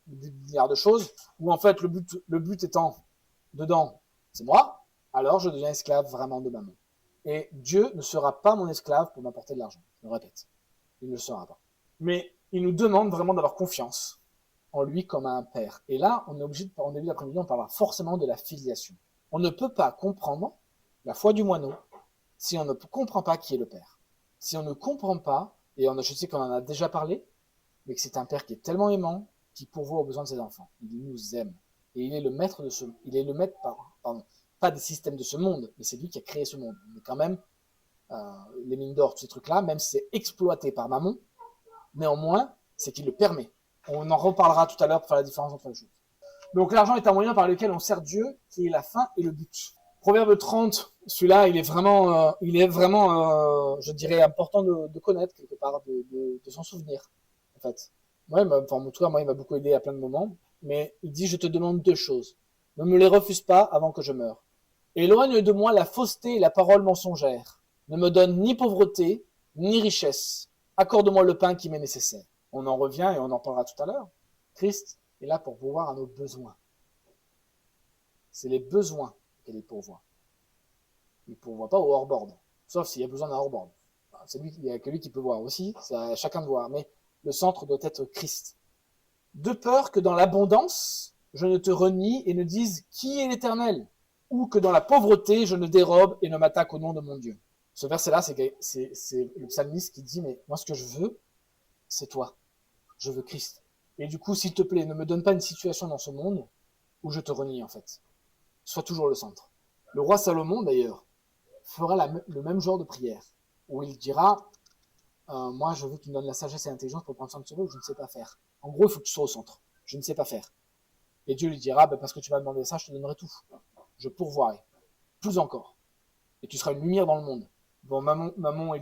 des milliards de choses. Où en fait, le but étant dedans, c'est moi. Alors, je deviens esclave vraiment de Mammon. Et Dieu ne sera pas mon esclave pour m'apporter de l'argent. Je le répète. Il ne le sera pas. Mais il nous demande vraiment d'avoir confiance en lui comme un père. Et là, on est obligé, en début d'après-midi, on parlera forcément de la filiation. On ne peut pas comprendre la foi du moineau si on ne comprend pas qui est le père. Si on ne comprend pas, et je sais qu'on en a déjà parlé, mais que c'est un père qui est tellement aimant, qui pourvoit aux besoins de ses enfants. Il nous aime. Et il est le maître pas des systèmes de ce monde, mais c'est lui qui a créé ce monde. Mais quand même, les mines d'or, tous ces trucs-là, même si c'est exploité par Mammon, néanmoins, c'est qu'il le permet. On en reparlera tout à l'heure pour faire la différence entre les choses. Donc l'argent est un moyen par lequel on sert Dieu, qui est la fin et le but. Proverbe 30, celui-là, il est vraiment, je dirais, important de connaître quelque part, de s'en souvenir, en fait. Ouais, en tout cas, moi, il m'a beaucoup aidé à plein de moments. Mais il dit, je te demande deux choses. Ne me les refuse pas avant que je meure. Éloigne de moi la fausseté et la parole mensongère. Ne me donne ni pauvreté, ni richesse. Accorde-moi le pain qui m'est nécessaire. On en revient et on en parlera tout à l'heure. Christ est là pour pourvoir à nos besoins. C'est les besoins qu'il pourvoit. Il ne pourvoit pas au hors-board. Sauf s'il y a besoin d'un hors-board. Il n'y a que lui qui peut voir aussi. C'est à chacun de voir. Mais le centre doit être Christ. De peur que dans l'abondance, je ne te renie et ne dise qui est l'Éternel, ou que dans la pauvreté, je ne dérobe et ne m'attaque au nom de mon Dieu. Ce verset-là, c'est le psalmiste qui dit, mais moi, ce que je veux, c'est toi. Je veux Christ. Et du coup, s'il te plaît, ne me donne pas une situation dans ce monde où je te renie, en fait. Sois toujours le centre. Le roi Salomon, d'ailleurs, fera le même genre de prière, où il dira, moi, je veux que tu me donnes la sagesse et l'intelligence pour prendre soin de ce que je ne sais pas faire. En gros, il faut que tu sois au centre. Je ne sais pas faire. Et Dieu lui dira, parce que tu m'as demandé ça, je te donnerai tout. Je pourvoirai. Plus encore. Et tu seras une lumière dans le monde. Bon, maman est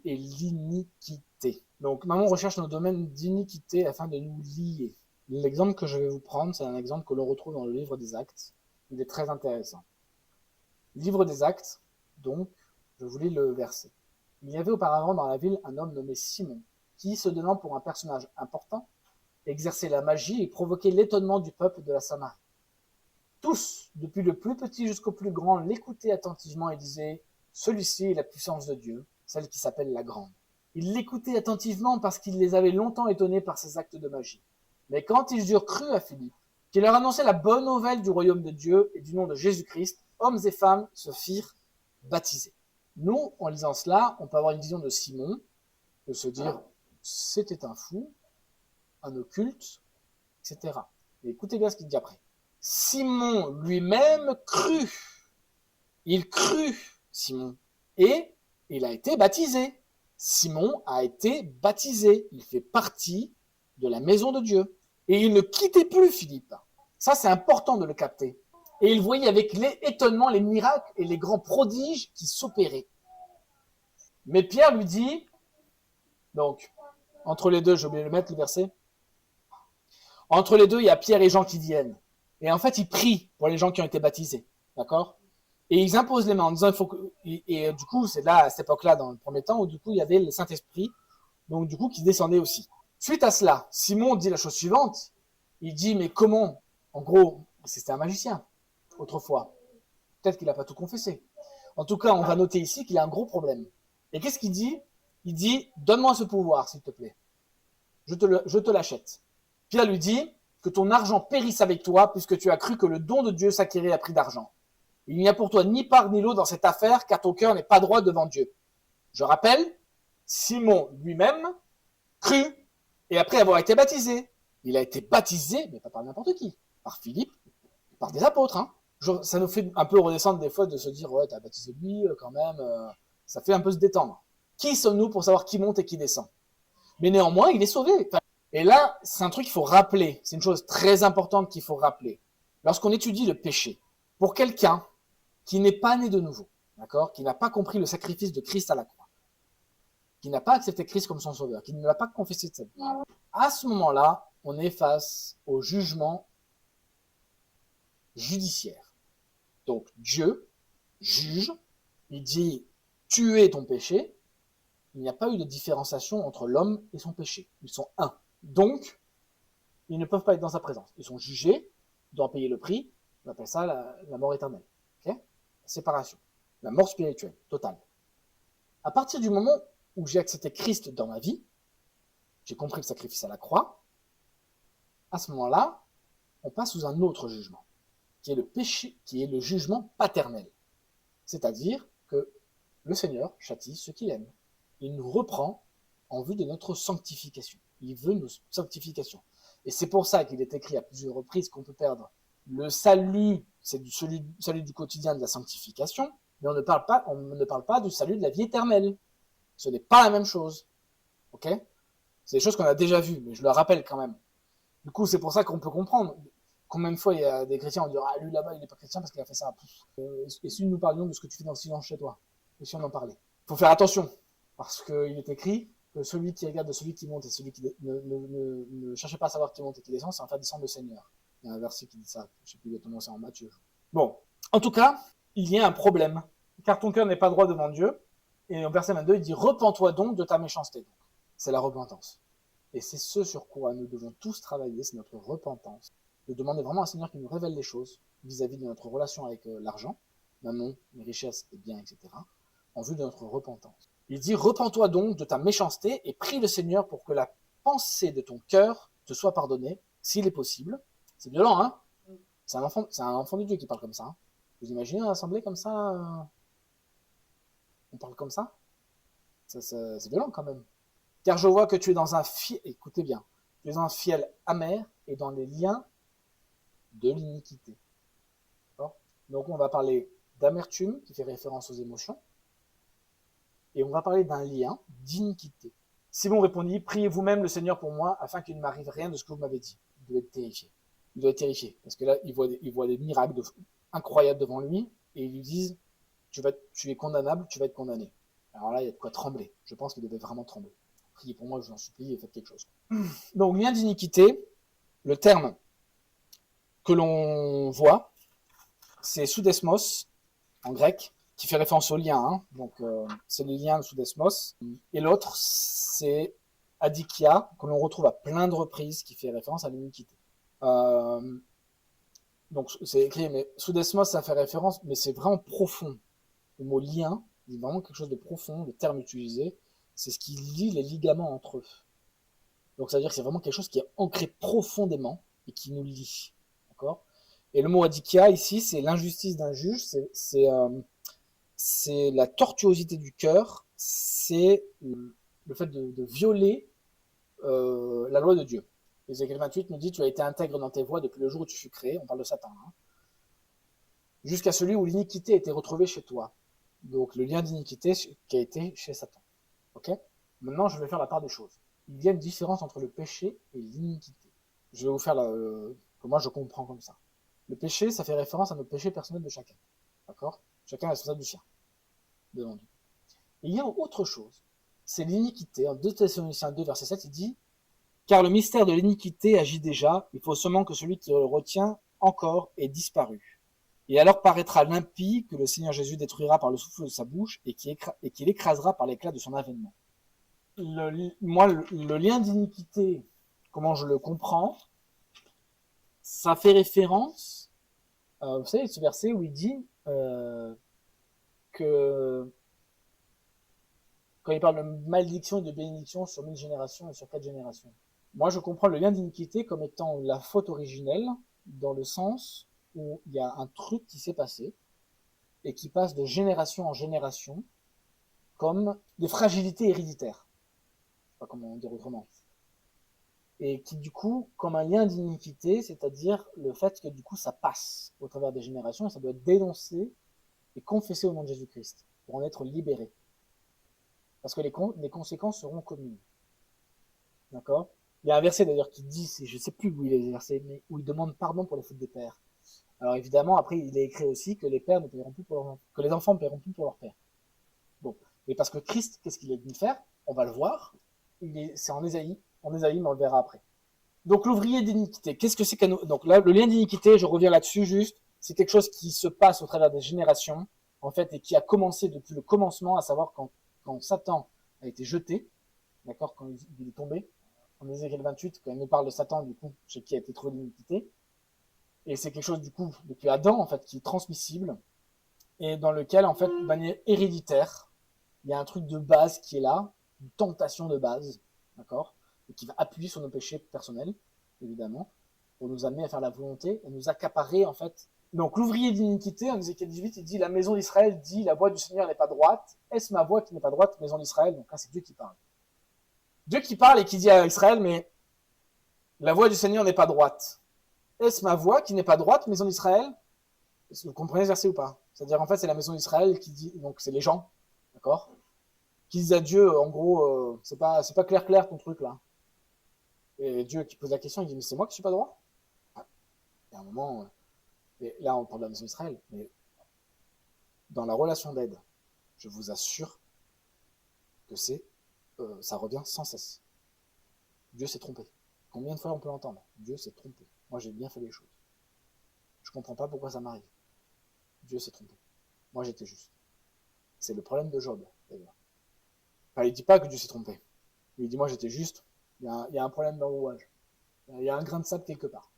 l'iniquité. Donc, maman recherche nos domaines d'iniquité afin de nous lier. L'exemple que je vais vous prendre, c'est un exemple que l'on retrouve dans le livre des Actes. Il est très intéressant. Livre des Actes, donc, je vous lis le verset. Il y avait auparavant dans la ville un homme nommé Simon, qui, se donnant pour un personnage important, exerçait la magie et provoquait l'étonnement du peuple de la Samarie. Tous, depuis le plus petit jusqu'au plus grand, l'écoutaient attentivement et disaient « Celui-ci est la puissance de Dieu, celle qui s'appelle la Grande. » Ils l'écoutaient attentivement parce qu'il les avait longtemps étonnés par ses actes de magie. Mais quand ils eurent cru à Philippe, qui leur annonçait la bonne nouvelle du royaume de Dieu et du nom de Jésus-Christ, hommes et femmes se firent baptiser. Nous, en lisant cela, on peut avoir une vision de Simon, de se dire « C'était un fou, un occulte, etc. » Et écoutez bien ce qu'il dit après. Simon lui-même crut. Il crut, Simon. Et il a été baptisé. Simon a été baptisé. Il fait partie de la maison de Dieu. Et il ne quittait plus Philippe. Ça, c'est important de le capter. Et il voyait avec étonnement les miracles et les grands prodiges qui s'opéraient. Mais Pierre lui dit, donc, entre les deux, j'ai oublié de le mettre, le verset. Entre les deux, il y a Pierre et Jean qui viennent. Et en fait, ils prient pour les gens qui ont été baptisés. D'accord? Et ils imposent les mains en disant, il faut que... Et du coup, c'est là, à cette époque-là, dans le premier temps, où du coup, il y avait le Saint-Esprit, donc du coup, qui descendait aussi. Suite à cela, Simon dit la chose suivante. Il dit, mais comment? En gros, c'était un magicien, autrefois. Peut-être qu'il n'a pas tout confessé. En tout cas, on va noter ici qu'il a un gros problème. Et qu'est-ce qu'il dit? Il dit, donne-moi ce pouvoir, s'il te plaît. Je te l'achète. Pierre lui dit, que ton argent périsse avec toi, puisque tu as cru que le don de Dieu s'acquérait à prix d'argent. Il n'y a pour toi ni part ni lot dans cette affaire, car ton cœur n'est pas droit devant Dieu. Je rappelle, Simon lui-même crut, et après avoir été baptisé, il a été baptisé, mais pas par n'importe qui, par Philippe, par des apôtres. Hein. Ça nous fait un peu redescendre des fois de se dire, ouais, t'as baptisé lui, quand même, ça fait un peu se détendre. Qui sommes-nous pour savoir qui monte et qui descend? Mais néanmoins, il est sauvé. Enfin, et là, c'est un truc qu'il faut rappeler. C'est une chose très importante qu'il faut rappeler. Lorsqu'on étudie le péché, pour quelqu'un qui n'est pas né de nouveau, d'accord, qui n'a pas compris le sacrifice de Christ à la croix, qui n'a pas accepté Christ comme son sauveur, qui ne l'a pas confessé de sa vie, à ce moment-là, on est face au jugement judiciaire. Donc Dieu juge, il dit tu es ton péché. Il n'y a pas eu de différenciation entre l'homme et son péché. Ils sont un. Donc, ils ne peuvent pas être dans sa présence. Ils sont jugés, ils doivent payer le prix. On appelle ça la mort éternelle. Okay? La séparation. La mort spirituelle, totale. À partir du moment où j'ai accepté Christ dans ma vie, j'ai compris le sacrifice à la croix, à ce moment-là, on passe sous un autre jugement, qui est le péché, qui est le jugement paternel. C'est-à-dire que le Seigneur châtie ceux qu'il aime. Il nous reprend en vue de notre sanctification. Il veut nos sanctifications. Et c'est pour ça qu'il est écrit à plusieurs reprises qu'on peut perdre le salut, c'est du salut du quotidien de la sanctification, mais on ne parle pas du salut de la vie éternelle. Ce n'est pas la même chose. Ok? C'est des choses qu'on a déjà vues, mais je le rappelle quand même. Du coup, c'est pour ça qu'on peut comprendre. Combien de fois il y a des chrétiens qui vont dire ah lui là-bas il n'est pas chrétien parce qu'il a fait ça. Et si nous parlions de ce que tu fais dans le silence chez toi, et si on en parlait, faut faire attention parce qu'il est écrit que celui qui regarde de celui qui monte et celui qui ne cherchez pas à savoir qui monte et qui descend, c'est en faire descendre le Seigneur. Il y a un verset qui dit ça, je sais plus exactement, c'est en Matthieu. Bon, en tout cas, il y a un problème, car ton cœur n'est pas droit devant Dieu. Et en verset 22, il dit repens-toi donc de ta méchanceté. C'est la repentance. Et c'est ce sur quoi nous devons tous travailler, c'est notre repentance. De demander vraiment à un Seigneur qui nous révèle les choses vis-à-vis de notre relation avec l'argent, mammon, les richesses, les biens, etc., en vue de notre repentance. Il dit repens-toi donc de ta méchanceté et prie le Seigneur pour que la pensée de ton cœur te soit pardonnée, s'il est possible. C'est violent, hein? C'est un enfant de Dieu qui parle comme ça. Hein. Vous imaginez un assemblée comme ça on parle comme ça, c'est violent quand même. Car je vois que tu es dans un fiel, écoutez bien, tu es dans un fiel amer et dans les liens de l'iniquité. D'accord? Donc on va parler d'amertume qui fait référence aux émotions et on va parler d'un lien d'iniquité. Simon répondit, priez vous-même le Seigneur pour moi afin qu'il ne m'arrive rien de ce que vous m'avez dit. Il doit être terrifié. Il doit être terrifié parce que là il voit des miracles incroyables devant lui et ils lui disent tu es condamnable, tu vas être condamné. Alors là, il y a de quoi trembler. Je pense qu'il devait vraiment trembler. Priez pour moi, je vous en supplie, et faites quelque chose. Donc, lien d'iniquité, le terme que l'on voit, c'est soudesmos, en grec, qui fait référence au lien. Hein. Donc, c'est le lien de soudesmos. Et l'autre, c'est adikia, que l'on retrouve à plein de reprises, qui fait référence à l'iniquité. Donc, c'est écrit, mais soudesmos, ça fait référence, mais c'est vraiment profond. Le mot lien, c'est vraiment quelque chose de profond, le terme utilisé, c'est ce qui lie les ligaments entre eux. Donc ça veut dire que c'est vraiment quelque chose qui est ancré profondément et qui nous lie. D'accord ? Et le mot adikia ici, c'est l'injustice d'un juge, c'est la tortuosité du cœur, c'est le fait de violer la loi de Dieu. Ézéchiel 28 nous dit tu as été intègre dans tes voies depuis le jour où tu fus créé, on parle de Satan, hein, jusqu'à celui où l'iniquité a été retrouvée chez toi. Donc le lien d'iniquité qui a été chez Satan. Ok ? Maintenant, je vais faire la part des choses. Il y a une différence entre le péché et l'iniquité. Je vais vous faire que moi je comprends comme ça. Le péché, ça fait référence à nos péchés personnels de chacun. D'accord ? Chacun est responsable du sien, devant Dieu. Et il y a autre chose. C'est l'iniquité. En 2 Thessaloniciens 2, verset 7, il dit « Car le mystère de l'iniquité agit déjà, il faut seulement que celui qui le retient encore ait disparu. Et alors paraîtra l'impie que le Seigneur Jésus détruira par le souffle de sa bouche et qu'il écrasera par l'éclat de son avènement. » Le lien d'iniquité, comment je le comprends, ça fait référence, vous savez, ce verset où il dit que quand il parle de malédiction et de bénédiction sur 1000 générations et sur 4 générations. Moi, je comprends le lien d'iniquité comme étant la faute originelle, dans le sens où il y a un truc qui s'est passé et qui passe de génération en génération comme des fragilités héréditaires. Je sais pas comment dire autrement. Et qui, du coup, comme un lien d'iniquité, c'est-à-dire le fait que, du coup, ça passe au travers des générations et ça doit être dénoncé et confessé au nom de Jésus-Christ pour en être libéré. Parce que les conséquences seront communes. D'accord ? Il y a un verset d'ailleurs qui dit, je ne sais plus où il est versé, mais où il demande pardon pour les fautes des pères. Alors évidemment, après, il est écrit aussi que les pères ne paieront plus pour leurs enfants, que les enfants ne paieront plus pour leurs pères. Bon, mais parce que Christ, qu'est-ce qu'il est venu faire ? On va le voir. C'est en Ésaïe, mais on le verra après. Donc l'ouvrier d'iniquité, qu'est-ce que c'est qu'un... Donc là, le lien d'iniquité, je reviens là-dessus juste, c'est quelque chose qui se passe au travers des générations, en fait, et qui a commencé depuis le commencement, à savoir quand Satan a été jeté, d'accord, quand il est tombé, en Ézéchiel 28, quand il nous parle de Satan, du coup, chez qui a été trouvé l'iniquité, et c'est quelque chose, du coup, depuis Adam, en fait, qui est transmissible, et dans lequel, en fait, de manière héréditaire, il y a un truc de base qui est là, une tentation de base, d'accord, et qui va appuyer sur nos péchés personnels, évidemment, pour nous amener à faire la volonté et nous accaparer, en fait. Donc, l'ouvrier d'iniquité, en Ézéchiel 18, il dit, la maison d'Israël dit, la voix du Seigneur n'est pas droite. Est-ce ma voix qui n'est pas droite, maison d'Israël? Donc là, c'est Dieu qui parle. Dieu qui parle et qui dit à Israël, mais la voix du Seigneur n'est pas droite. Est-ce ma voix qui n'est pas droite, maison d'Israël? Vous comprenez ce verset ou pas? C'est-à-dire, en fait, c'est la maison d'Israël qui dit, donc c'est les gens, d'accord, qui disent à Dieu, en gros, c'est pas clair ton truc là. Et Dieu qui pose la question, il dit, mais c'est moi qui suis pas droit? Et à un moment, et là on parle de la nation d'Israël, mais dans la relation d'aide, je vous assure que ça revient sans cesse. Dieu s'est trompé. Combien de fois on peut l'entendre? Dieu s'est trompé. Moi j'ai bien fait les choses. Je comprends pas pourquoi ça m'arrive. Dieu s'est trompé. Moi j'étais juste. C'est le problème de Job, d'ailleurs. Enfin, il dit pas que Dieu s'est trompé. Il dit moi j'étais juste. Il y a un problème dans le rouage. Il y a un grain de sable quelque part.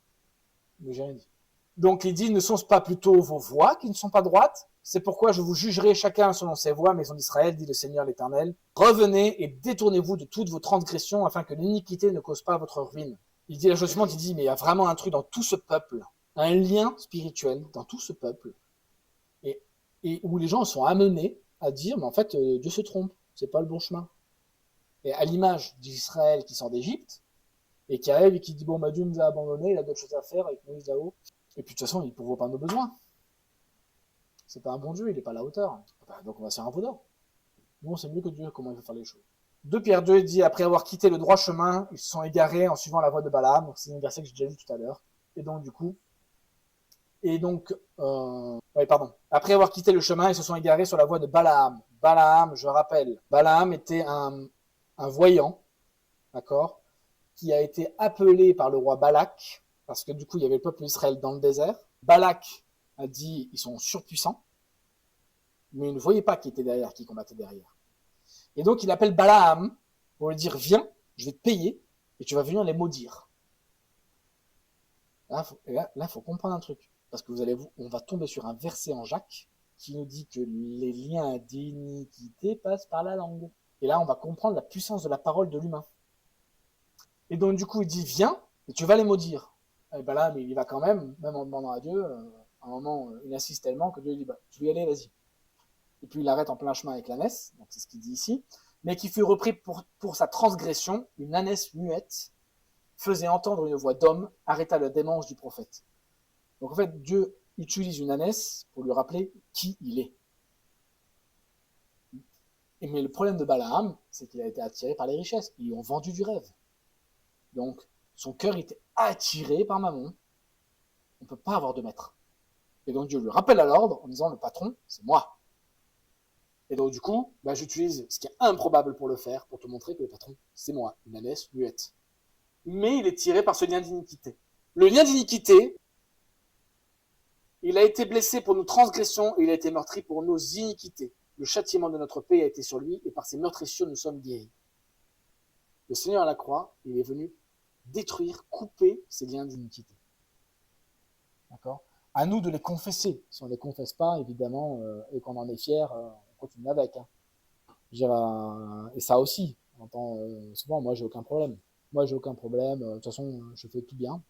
Mais j'ai rien dit. Donc il dit, ne sont-ce pas plutôt vos voies qui ne sont pas droites? C'est pourquoi je vous jugerai chacun selon ses voies, maison d'Israël, dit le Seigneur l'Éternel. Revenez et détournez-vous de toutes vos transgressions afin que l'iniquité ne cause pas votre ruine. Il dit la chose suivante, il dit, mais il y a vraiment un truc dans tout ce peuple, un lien spirituel dans tout ce peuple, et où les gens sont amenés à dire, mais en fait, Dieu se trompe, c'est pas le bon chemin. Et à l'image d'Israël qui sort d'Égypte, et qui arrive et qui dit, bon, bah, Dieu nous a abandonnés, il a d'autres choses à faire avec Moïse là-haut, et puis de toute façon, il ne pourvoit pas nos besoins. C'est pas un bon Dieu, il n'est pas à la hauteur. Donc on va se faire un peu d'or. Nous, on sait mieux que Dieu comment il faut faire les choses. 2 Pierre 2 dit, après avoir quitté le droit chemin, ils se sont égarés en suivant la voie de Balaam. Donc c'est un verset que j'ai déjà lu tout à l'heure. Et donc, du coup, après avoir quitté le chemin, ils se sont égarés sur la voie de Balaam. Balaam, je rappelle, Balaam était un voyant, d'accord, qui a été appelé par le roi Balak, parce que du coup, il y avait le peuple d'Israël dans le désert. Balak a dit, ils sont surpuissants, mais il ne voyait pas qui était derrière, qui combattait derrière. Et donc, il appelle Balaam pour lui dire, viens, je vais te payer, et tu vas venir les maudire. Là, faut comprendre un truc, parce que on va tomber sur un verset en Jacques qui nous dit que les liens d'iniquité passent par la langue. Et là, on va comprendre la puissance de la parole de l'humain. Et donc, du coup, il dit, viens, et tu vas les maudire. Et ben là, mais il va quand même en demandant à Dieu, à un moment, il insiste tellement que Dieu dit, bah, tu veux y aller, vas-y. Et puis, il arrête en plein chemin avec l'ânesse, donc c'est ce qu'il dit ici, mais qui fut repris pour sa transgression, une ânesse muette, faisait entendre une voix d'homme, arrêta le démence du prophète. Donc, en fait, Dieu utilise une ânesse pour lui rappeler qui il est. Mais le problème de Balaam, c'est qu'il a été attiré par les richesses. Ils lui ont vendu du rêve. Donc, son cœur était attiré par Mammon. On ne peut pas avoir de maître. Et donc, Dieu lui rappelle à l'ordre en disant, le patron, c'est moi. Et donc, du coup, j'utilise ce qui est improbable pour le faire, pour te montrer que le patron, c'est moi, une ânesse muette. Mais il est tiré par ce lien d'iniquité. Le lien d'iniquité, il a été blessé pour nos transgressions et il a été meurtri pour nos iniquités. Le châtiment de notre paix a été sur lui et par ses meurtrissures, nous sommes guéris. Le Seigneur à la croix, il est venu détruire, couper ces liens d'iniquité. D'accord ? À nous de les confesser. Si on ne les confesse pas, évidemment, et qu'on en est fier, on continue avec. Et ça aussi, on entend souvent, moi j'ai aucun problème. De toute façon, je fais tout bien.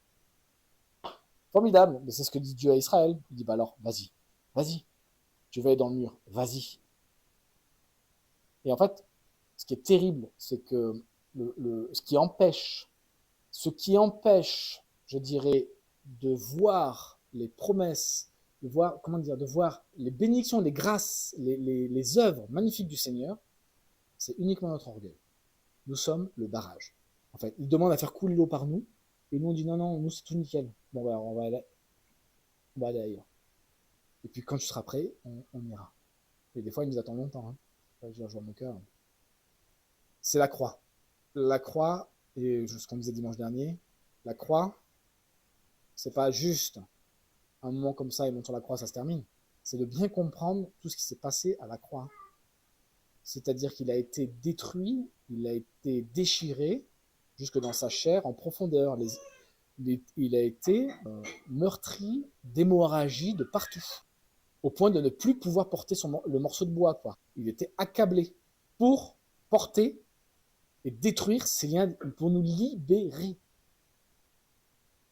Formidable, mais c'est ce que dit Dieu à Israël. Il dit, alors, vas-y. Tu veux aller dans le mur, vas-y. Et en fait, ce qui est terrible, c'est que ce qui empêche, je dirais, de voir les promesses, de voir les bénédictions, les grâces, les œuvres magnifiques du Seigneur, c'est uniquement notre orgueil. Nous sommes le barrage. En fait, il demande à faire couler l'eau par nous, et nous on dit non, nous c'est tout nickel. Bon, on va aller ailleurs. Et puis quand tu seras prêt, on ira. Et des fois, il nous attend longtemps. Je vois mon cœur. C'est la croix. La croix, et ce qu'on disait dimanche dernier, la croix, c'est pas juste un moment comme ça, il monte sur la croix, ça se termine. C'est de bien comprendre tout ce qui s'est passé à la croix. C'est-à-dire qu'il a été détruit, il a été déchiré, jusque dans sa chair, en profondeur. Il a été meurtri d'hémorragie de partout, au point de ne plus pouvoir porter le morceau de bois, quoi. Il était accablé pour porter et détruire ces liens, pour nous libérer.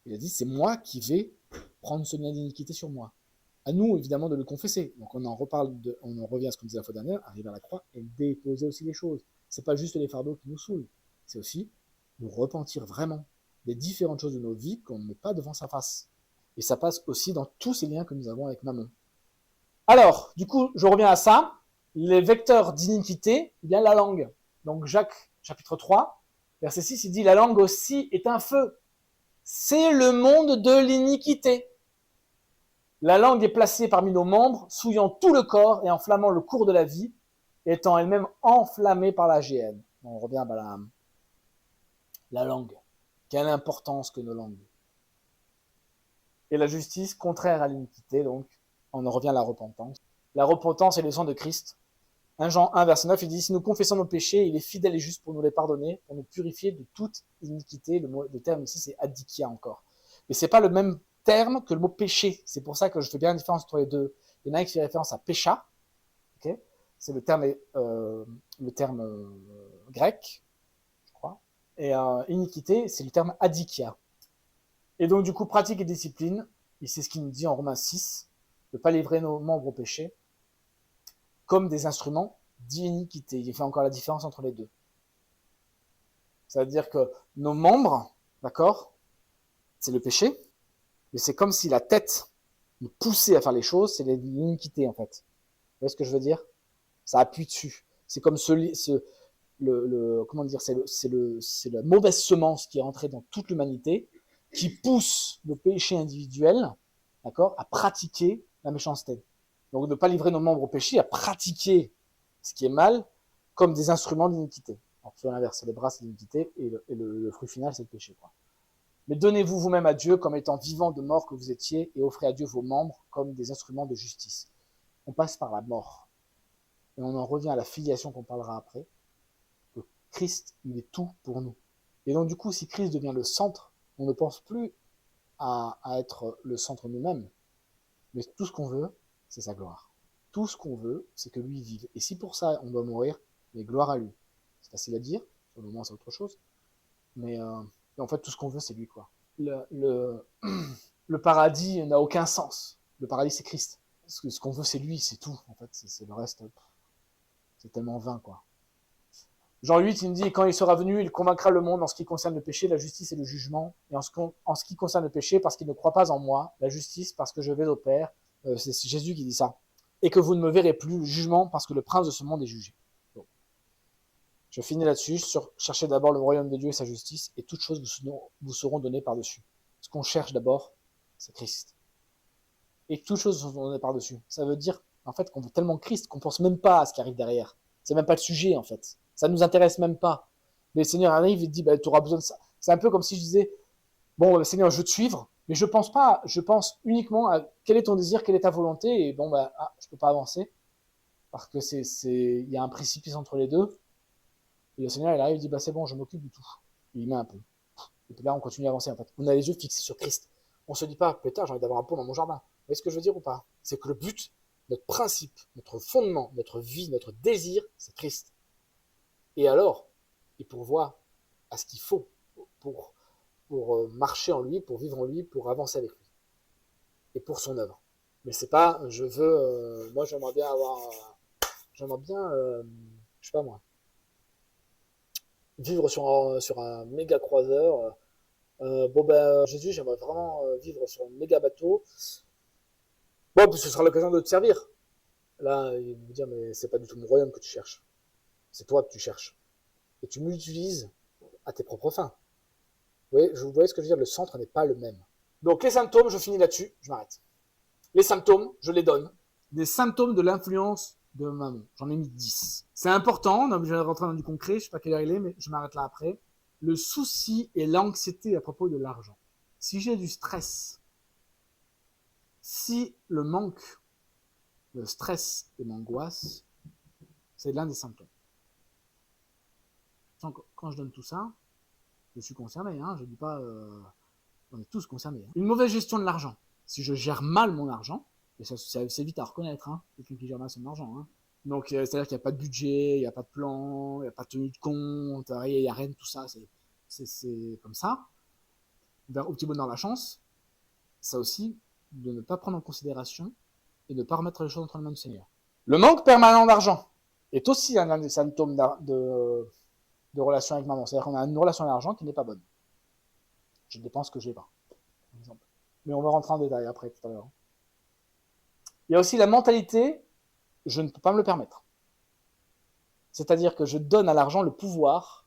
Il a dit, c'est moi qui vais prendre ce lien d'iniquité sur moi. À nous, évidemment, de le confesser. Donc on en revient à ce qu'on disait la fois dernière, arriver à la croix et déposer aussi les choses. C'est pas juste les fardeaux qui nous saoulent, c'est aussi nous repentir vraiment des différentes choses de nos vies qu'on ne met pas devant sa face. Et ça passe aussi dans tous ces liens que nous avons avec Mammon. Alors, du coup, je reviens à ça. Les vecteurs d'iniquité, il y a la langue. Donc Jacques, chapitre 3, verset 6, il dit, la langue aussi est un feu. C'est le monde de l'iniquité. La langue est placée parmi nos membres, souillant tout le corps et enflammant le cours de la vie, étant elle-même enflammée par la géhenne. On revient à la langue. Quelle importance que nos langues. Et la justice, contraire à l'iniquité, donc, on en revient à la repentance. La repentance est le sang de Christ. 1 Jean 1, verset 9, il dit « Si nous confessons nos péchés, il est fidèle et juste pour nous les pardonner, pour nous purifier de toute iniquité. » Le terme ici, c'est adikia encore. Mais c'est pas le même terme que le mot péché. C'est pour ça que je fais bien la différence entre les deux. Il y en a un qui fait référence à pécha, okay, c'est le terme grec, je crois. Et iniquité, c'est le terme adikia. Et donc, du coup, pratique et discipline, c'est ce qu'il nous dit en Romains 6, de ne pas livrer nos membres au péché, comme des instruments d'iniquité. Il fait encore la différence entre les deux. C'est-à-dire que nos membres, d'accord, c'est le péché, mais c'est comme si la tête nous poussait à faire les choses, c'est l'iniquité en fait. Vous voyez ce que je veux dire? Ça appuie dessus. C'est comme comment dire, c'est la mauvaise semence qui est entrée dans toute l'humanité, qui pousse le péché individuel, d'accord, à pratiquer la méchanceté. Donc ne pas livrer nos membres au péché, à pratiquer ce qui est mal, comme des instruments d'iniquité. Alors, sur l'inverse, c'est les bras, c'est l'iniquité, et le fruit final, c'est le péché, quoi. Mais donnez-vous vous-même à Dieu comme étant vivant de mort que vous étiez, et offrez à Dieu vos membres comme des instruments de justice. On passe par la mort. Et on en revient à la filiation qu'on parlera après, que Christ, il est tout pour nous. Et donc du coup, si Christ devient le centre, on ne pense plus à être le centre nous-mêmes, mais tout ce qu'on veut, c'est sa gloire. Tout ce qu'on veut, c'est que lui vive. Et si pour ça, on doit mourir, mais gloire à lui. C'est facile à dire, sur le moment c'est autre chose, mais en fait, tout ce qu'on veut, c'est lui, quoi. Le paradis n'a aucun sens. Le paradis, c'est Christ. Parce que ce qu'on veut, c'est lui, c'est tout. En fait, c'est le reste, c'est tellement vain, quoi. Jean 8, il me dit, quand il sera venu, il convaincra le monde en ce qui concerne le péché, la justice et le jugement. Et en ce qui concerne le péché, parce qu'il ne croit pas en moi, la justice, parce que je vais au Père. C'est Jésus qui dit ça. Et que vous ne me verrez plus, le jugement, parce que le prince de ce monde est jugé. Bon. Je finis là-dessus, sur chercher d'abord le royaume de Dieu et sa justice, et toutes choses vous seront données par-dessus. Ce qu'on cherche d'abord, c'est Christ. Et toutes choses vous seront données par-dessus. Ça veut dire, en fait, qu'on veut tellement Christ qu'on pense même pas à ce qui arrive derrière. C'est même pas le sujet, en fait. Ça nous intéresse même pas. Mais le Seigneur arrive et dit, bah, tu auras besoin de ça. C'est un peu comme si je disais, bon, Seigneur, je veux te suivre, mais je pense pas, je pense uniquement à quel est ton désir, quelle est ta volonté, et bon, bah, je peux pas avancer, parce que il y a un précipice entre les deux. Et le Seigneur, il arrive et dit, bah, c'est bon, je m'occupe du tout. Et il met un peu. Et puis là, on continue à avancer, en fait. On a les yeux fixés sur Christ. On se dit pas, putain, j'ai envie d'avoir un pont dans mon jardin. Vous voyez ce que je veux dire ou pas? C'est que le but, notre principe, notre fondement, notre vie, notre désir, c'est Christ. Et alors, il pourvoit à ce qu'il faut pour marcher en lui, pour vivre en lui, pour avancer avec lui. Et pour son œuvre. Mais c'est pas, moi j'aimerais bien je sais pas moi, vivre sur un méga croiseur. Bon ben Jésus, j'aimerais vraiment vivre sur un méga bateau. Bon, ce sera l'occasion de te servir. Là, il me dit, mais c'est pas du tout mon royaume que tu cherches. C'est toi que tu cherches. Et tu m'utilises à tes propres fins. Vous voyez ce que je veux dire? Le centre n'est pas le même. Donc les symptômes, je finis là-dessus, je m'arrête. Les symptômes, je les donne. Des symptômes de l'influence de maman. J'en ai mis 10. C'est important, on est obligé de rentrer dans du concret, je sais pas quelle heure il est, mais je m'arrête là après. Le souci et l'anxiété à propos de l'argent. Si j'ai du stress, si le manque, le stress et l'angoisse, c'est l'un des symptômes. Quand je donne tout ça, je suis concerné, hein, je dis pas, on est tous concernés. Hein. Une mauvaise gestion de l'argent. Si je gère mal mon argent, et c'est vite à reconnaître, hein, quelqu'un qui gère mal son argent. Hein. Donc, c'est-à-dire qu'il n'y a pas de budget, il n'y a pas de plan, il n'y a pas de tenue de compte, il n'y a rien de tout ça. C'est comme ça. Au petit bonheur la chance, ça aussi, de ne pas prendre en considération et de ne pas remettre les choses entre les mains du Seigneur. Le manque permanent d'argent est aussi un des symptômes de relation avec maman. C'est-à-dire qu'on a une relation avec l'argent qui n'est pas bonne. Je dépense que je n'ai pas, par exemple. Mais on va rentrer en détail après, tout à l'heure. Il y a aussi la mentalité, je ne peux pas me le permettre. C'est-à-dire que je donne à l'argent le pouvoir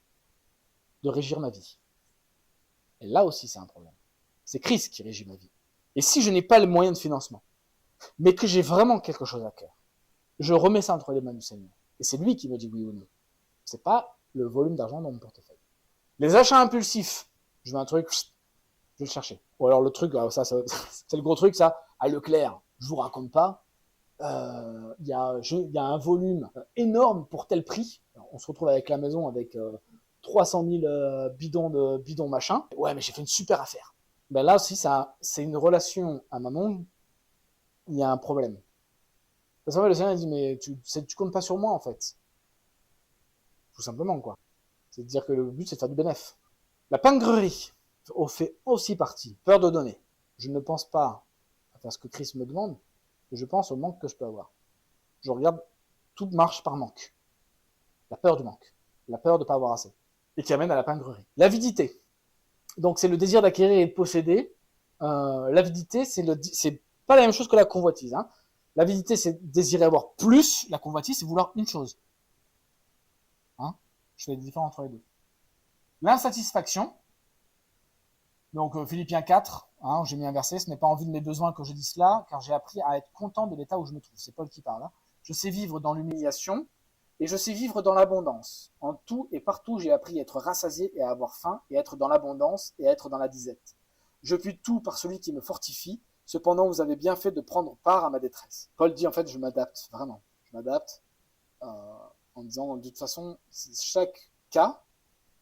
de régir ma vie. Et là aussi, c'est un problème. C'est Christ qui régit ma vie. Et si je n'ai pas les moyens de financement, mais que j'ai vraiment quelque chose à cœur, je remets ça entre les mains du Seigneur. Et c'est lui qui me dit oui ou non. C'est pas le volume d'argent dans mon portefeuille. Les achats impulsifs, je veux un truc, je vais le chercher. Ou alors le truc, ça c'est le gros truc, ça, à Leclerc, je vous raconte pas, il y a un volume énorme pour tel prix. Alors, on se retrouve avec la maison avec 300 000 bidons machin. Ouais, mais j'ai fait une super affaire. Ben là aussi, c'est une relation à maman, il y a un problème. Parce que le Seigneur dit, mais tu comptes pas sur moi en fait. Tout simplement, quoi. C'est de dire que le but, c'est de faire du bénéfice. La pingrerie fait aussi partie. Peur de donner. Je ne pense pas à faire ce que Christ me demande, mais je pense au manque que je peux avoir. Je regarde, tout marche par manque. La peur du manque. La peur de ne pas avoir assez. Et qui amène à la pingrerie. L'avidité. Donc, c'est le désir d'acquérir et de posséder. L'avidité, c'est pas la même chose que la convoitise. Hein. L'avidité, c'est désirer avoir plus. La convoitise, c'est vouloir une chose. Hein, je fais des différences entre les deux. L'insatisfaction. Donc, Philippiens 4, hein, j'ai mis un verset. Ce n'est pas en vue de mes besoins que je dis cela, car j'ai appris à être content de l'état où je me trouve. C'est Paul qui parle. Hein. Je sais vivre dans l'humiliation et je sais vivre dans l'abondance. En tout et partout, j'ai appris à être rassasié et à avoir faim et à être dans l'abondance et à être dans la disette. Je puis tout par celui qui me fortifie. Cependant, vous avez bien fait de prendre part à ma détresse. Paul dit en fait, je m'adapte, vraiment. Je m'adapte en disant, de toute façon, chaque cas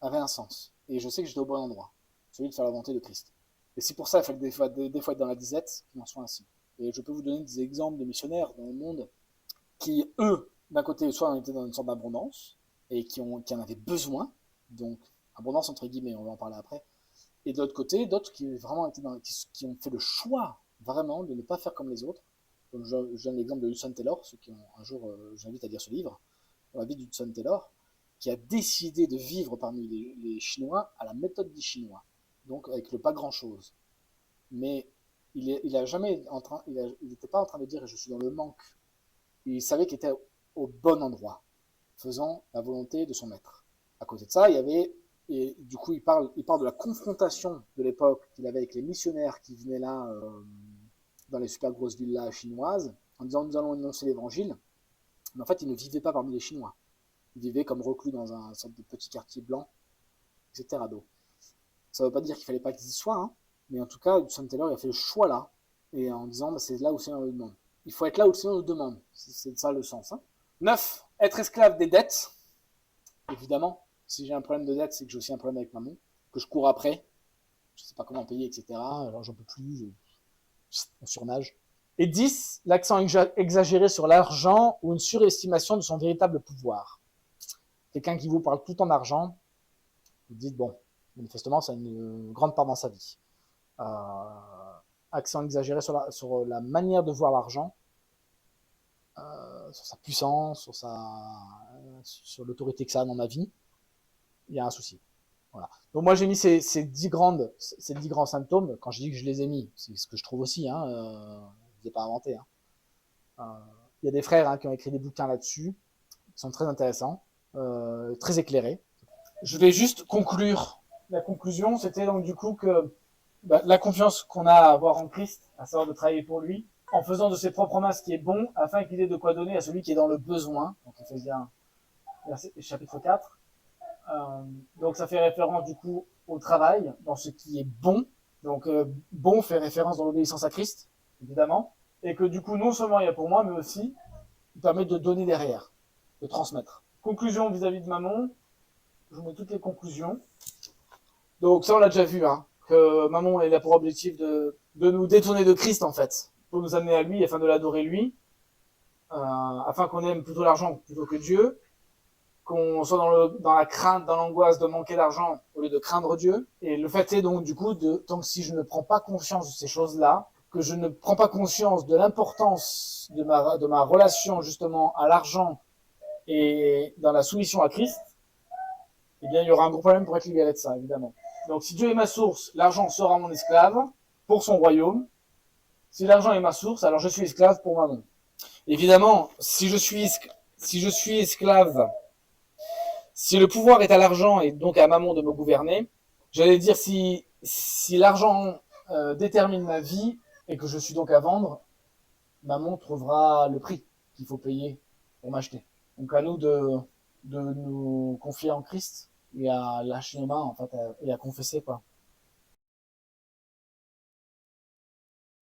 avait un sens. Et je sais que j'étais au bon endroit, celui de faire la volonté de Christ. Et c'est pour ça qu'il faut des fois être dans la disette, qu'il en soit ainsi. Et je peux vous donner des exemples de missionnaires dans le monde qui, eux, d'un côté, soit ont été dans une sorte d'abondance et qui en avaient besoin, donc abondance entre guillemets, on va en parler après, et de l'autre côté, d'autres qui vraiment étaient qui ont fait le choix vraiment de ne pas faire comme les autres. Comme je donne l'exemple de Hudson Taylor, ceux qui ont un jour, j'invite à lire ce livre, sur la vie d'Hudson Taylor, qui a décidé de vivre parmi les Chinois à la méthode des Chinois, donc avec le pas grand chose. Mais il a jamais il n'était pas en train de dire je suis dans le manque. Il savait qu'il était au bon endroit, faisant la volonté de son maître. À côté de ça, il y avait, et du coup, il parle de la confrontation de l'époque qu'il avait avec les missionnaires qui venaient là, dans les super grosses villes là chinoises, en disant nous allons annoncer l'évangile. Mais en fait, il ne vivait pas parmi les Chinois. Il vivait comme reclus dans un sorte de petit quartier blanc, etc. Donc, ça ne veut pas dire qu'il fallait pas qu'ils y soient, hein, mais en tout cas, Hudson Taylor il a fait le choix là, et en disant bah, c'est là où le Seigneur le demande. Il faut être là où le Seigneur nous demande. C'est ça le sens. Hein. 9. Être esclave des dettes. Évidemment, si j'ai un problème de dette, c'est que j'ai aussi un problème avec maman, que je cours après. Je ne sais pas comment payer, etc. Alors j'en peux plus, on surnage. Et 10. L'accent exagéré sur l'argent ou une surestimation de son véritable pouvoir. Quelqu'un qui vous parle tout en argent, vous dites, bon, manifestement, ça a une grande part dans sa vie. Accent exagéré sur la manière de voir l'argent, sur sa puissance, sur l'autorité que ça a dans ma vie, il y a un souci. Voilà. Donc moi j'ai mis ces 10 grands symptômes. Quand je dis que je les ai mis, c'est ce que je trouve aussi. Hein, je ne l'ai pas inventé. Hein. Il y a des frères hein, qui ont écrit des bouquins là-dessus, qui sont très intéressants, très éclairés. Je vais juste conclure. La conclusion, c'était donc du coup que la confiance qu'on a à avoir en Christ, à savoir de travailler pour lui, en faisant de ses propres mains ce qui est bon, afin qu'il ait de quoi donner à celui qui est dans le besoin. Donc Éphésiens chapitre 4. Donc ça fait référence du coup au travail, dans ce qui est bon. Donc bon fait référence dans l'obéissance à Christ, évidemment. Et que du coup, non seulement il y a pour moi, mais aussi, il permet de donner derrière, de transmettre. Conclusion vis-à-vis de Mammon. Je vous mets toutes les conclusions. Donc ça, on l'a déjà vu, hein, que Mammon il a pour objectif de nous détourner de Christ, en fait, pour nous amener à lui, afin de l'adorer lui, afin qu'on aime plutôt l'argent plutôt que Dieu, qu'on soit dans la crainte, dans l'angoisse de manquer d'argent au lieu de craindre Dieu. Et le fait est donc, du coup, tant que si je ne prends pas conscience de ces choses-là, que je ne prends pas conscience de l'importance de ma relation, justement, à l'argent et dans la soumission à Christ, eh bien, il y aura un gros problème pour être libéré de ça, évidemment. Donc, si Dieu est ma source, l'argent sera mon esclave pour son royaume. Si l'argent est ma source, alors je suis esclave pour Mammon. Évidemment, si je suis esclave, si le pouvoir est à l'argent et donc à Mammon de me gouverner, j'allais dire si l'argent détermine ma vie et que je suis donc à vendre, Mammon trouvera le prix qu'il faut payer pour m'acheter. Donc à nous de nous confier en Christ et à lâcher nos mains en fait et à confesser quoi.